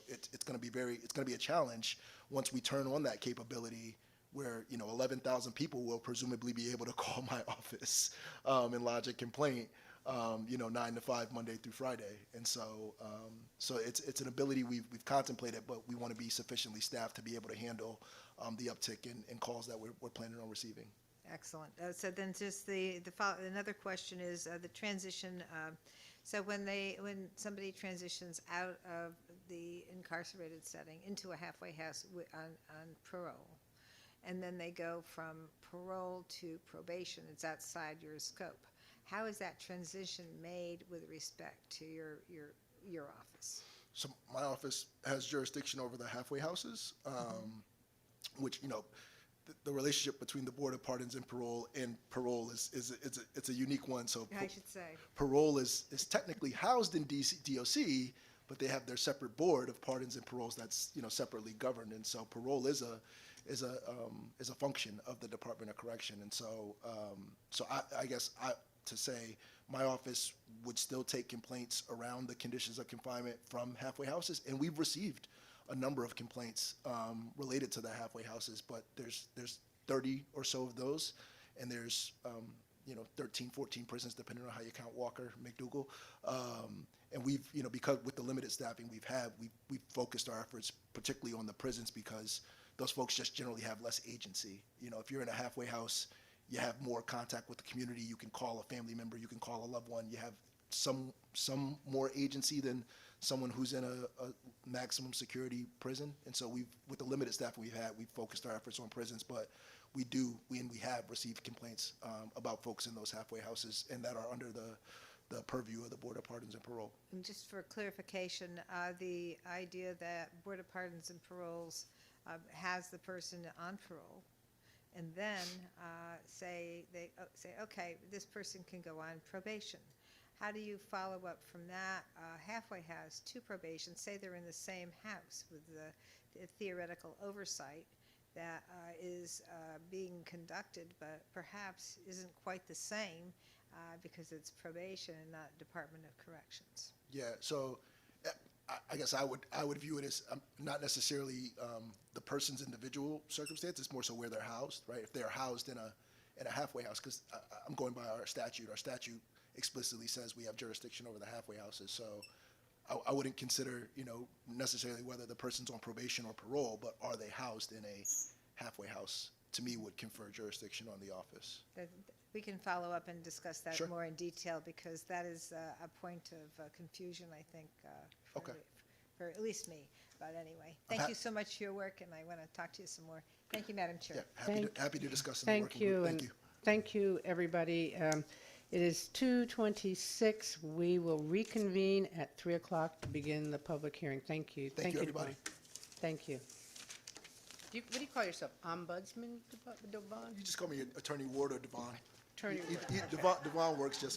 Speaker 11: it's going to be a challenge once we turn on that capability, where 11,000 people will presumably be able to call my office and lodge a complaint. 9 to 5 Monday through Friday. And so it's an ability we've contemplated, but we want to be sufficiently staffed to be able to handle the uptick in calls that we're planning on receiving.
Speaker 9: Excellent. So then just another question is the transition. So when somebody transitions out of the incarcerated setting into a halfway house on parole, and then they go from parole to probation, it's outside your scope. How is that transition made with respect to your office?
Speaker 11: So my office has jurisdiction over the halfway houses, which the relationship between the Board of Pardons and parole it's a unique one. So
Speaker 9: I should say
Speaker 11: parole is technically housed in DOC, but they have their separate Board of Pardons and Paroles that's separately governed, and so parole is a function of the Department of Correction. And so I guess to say my office would still take complaints around the conditions of confinement from halfway houses, and we've received a number of complaints related to the halfway houses, but there's 30 or so of those, and there's 13, 14 prisons depending on how you count Walker, McDougal, and we've because with the limited staffing we've focused our efforts particularly on the prisons, because those folks just generally have less agency. If you're in a halfway house, you have more contact with the community. You can call a family member. You can call a loved one. You have some more agency than someone who's in a maximum security prison. And so with the limited staff we've focused our efforts on prisons. But we have received complaints about folks in those halfway houses, and that are under the purview of the Board of Pardons and Parole.
Speaker 9: And just for clarification, the idea that Board of Pardons and Paroles has the person on parole, and then say, okay, this person can go on probation. How do you follow up from that halfway house to probation? Say they're in the same house with the theoretical oversight that is being conducted, but perhaps isn't quite the same because it's probation and not Department of Corrections.
Speaker 11: Yeah, so I guess I would view it as not necessarily the person's individual circumstance. It's more so where they're housed, right? If they're housed in a halfway house, because I'm going by our statute. Our statute explicitly says we have jurisdiction over the halfway houses. So I wouldn't consider, necessarily whether the person's on probation or parole, but are they housed in a halfway house? To me, would confer jurisdiction on the office.
Speaker 9: We can follow up and discuss that
Speaker 11: Sure.
Speaker 9: more in detail, because that is a point of confusion, I think,
Speaker 11: Okay.
Speaker 9: for at least me. But anyway, thank you so much for your work, and I want to talk to you some more. Thank you, Madam Chair.
Speaker 11: Yeah, happy to discuss in the
Speaker 12: Thank
Speaker 11: working group.
Speaker 12: you,
Speaker 11: Thank
Speaker 12: and
Speaker 11: you.
Speaker 12: thank you, everybody. It is 2:26. We will reconvene at 3 o'clock to begin the public hearing. Thank you.
Speaker 11: Thank you, everybody.
Speaker 12: Thank you. What do you call yourself, ombudsman, Devon?
Speaker 11: You just call me Attorney Ward or Devon.
Speaker 12: Attorney Ward.
Speaker 11: Devon works just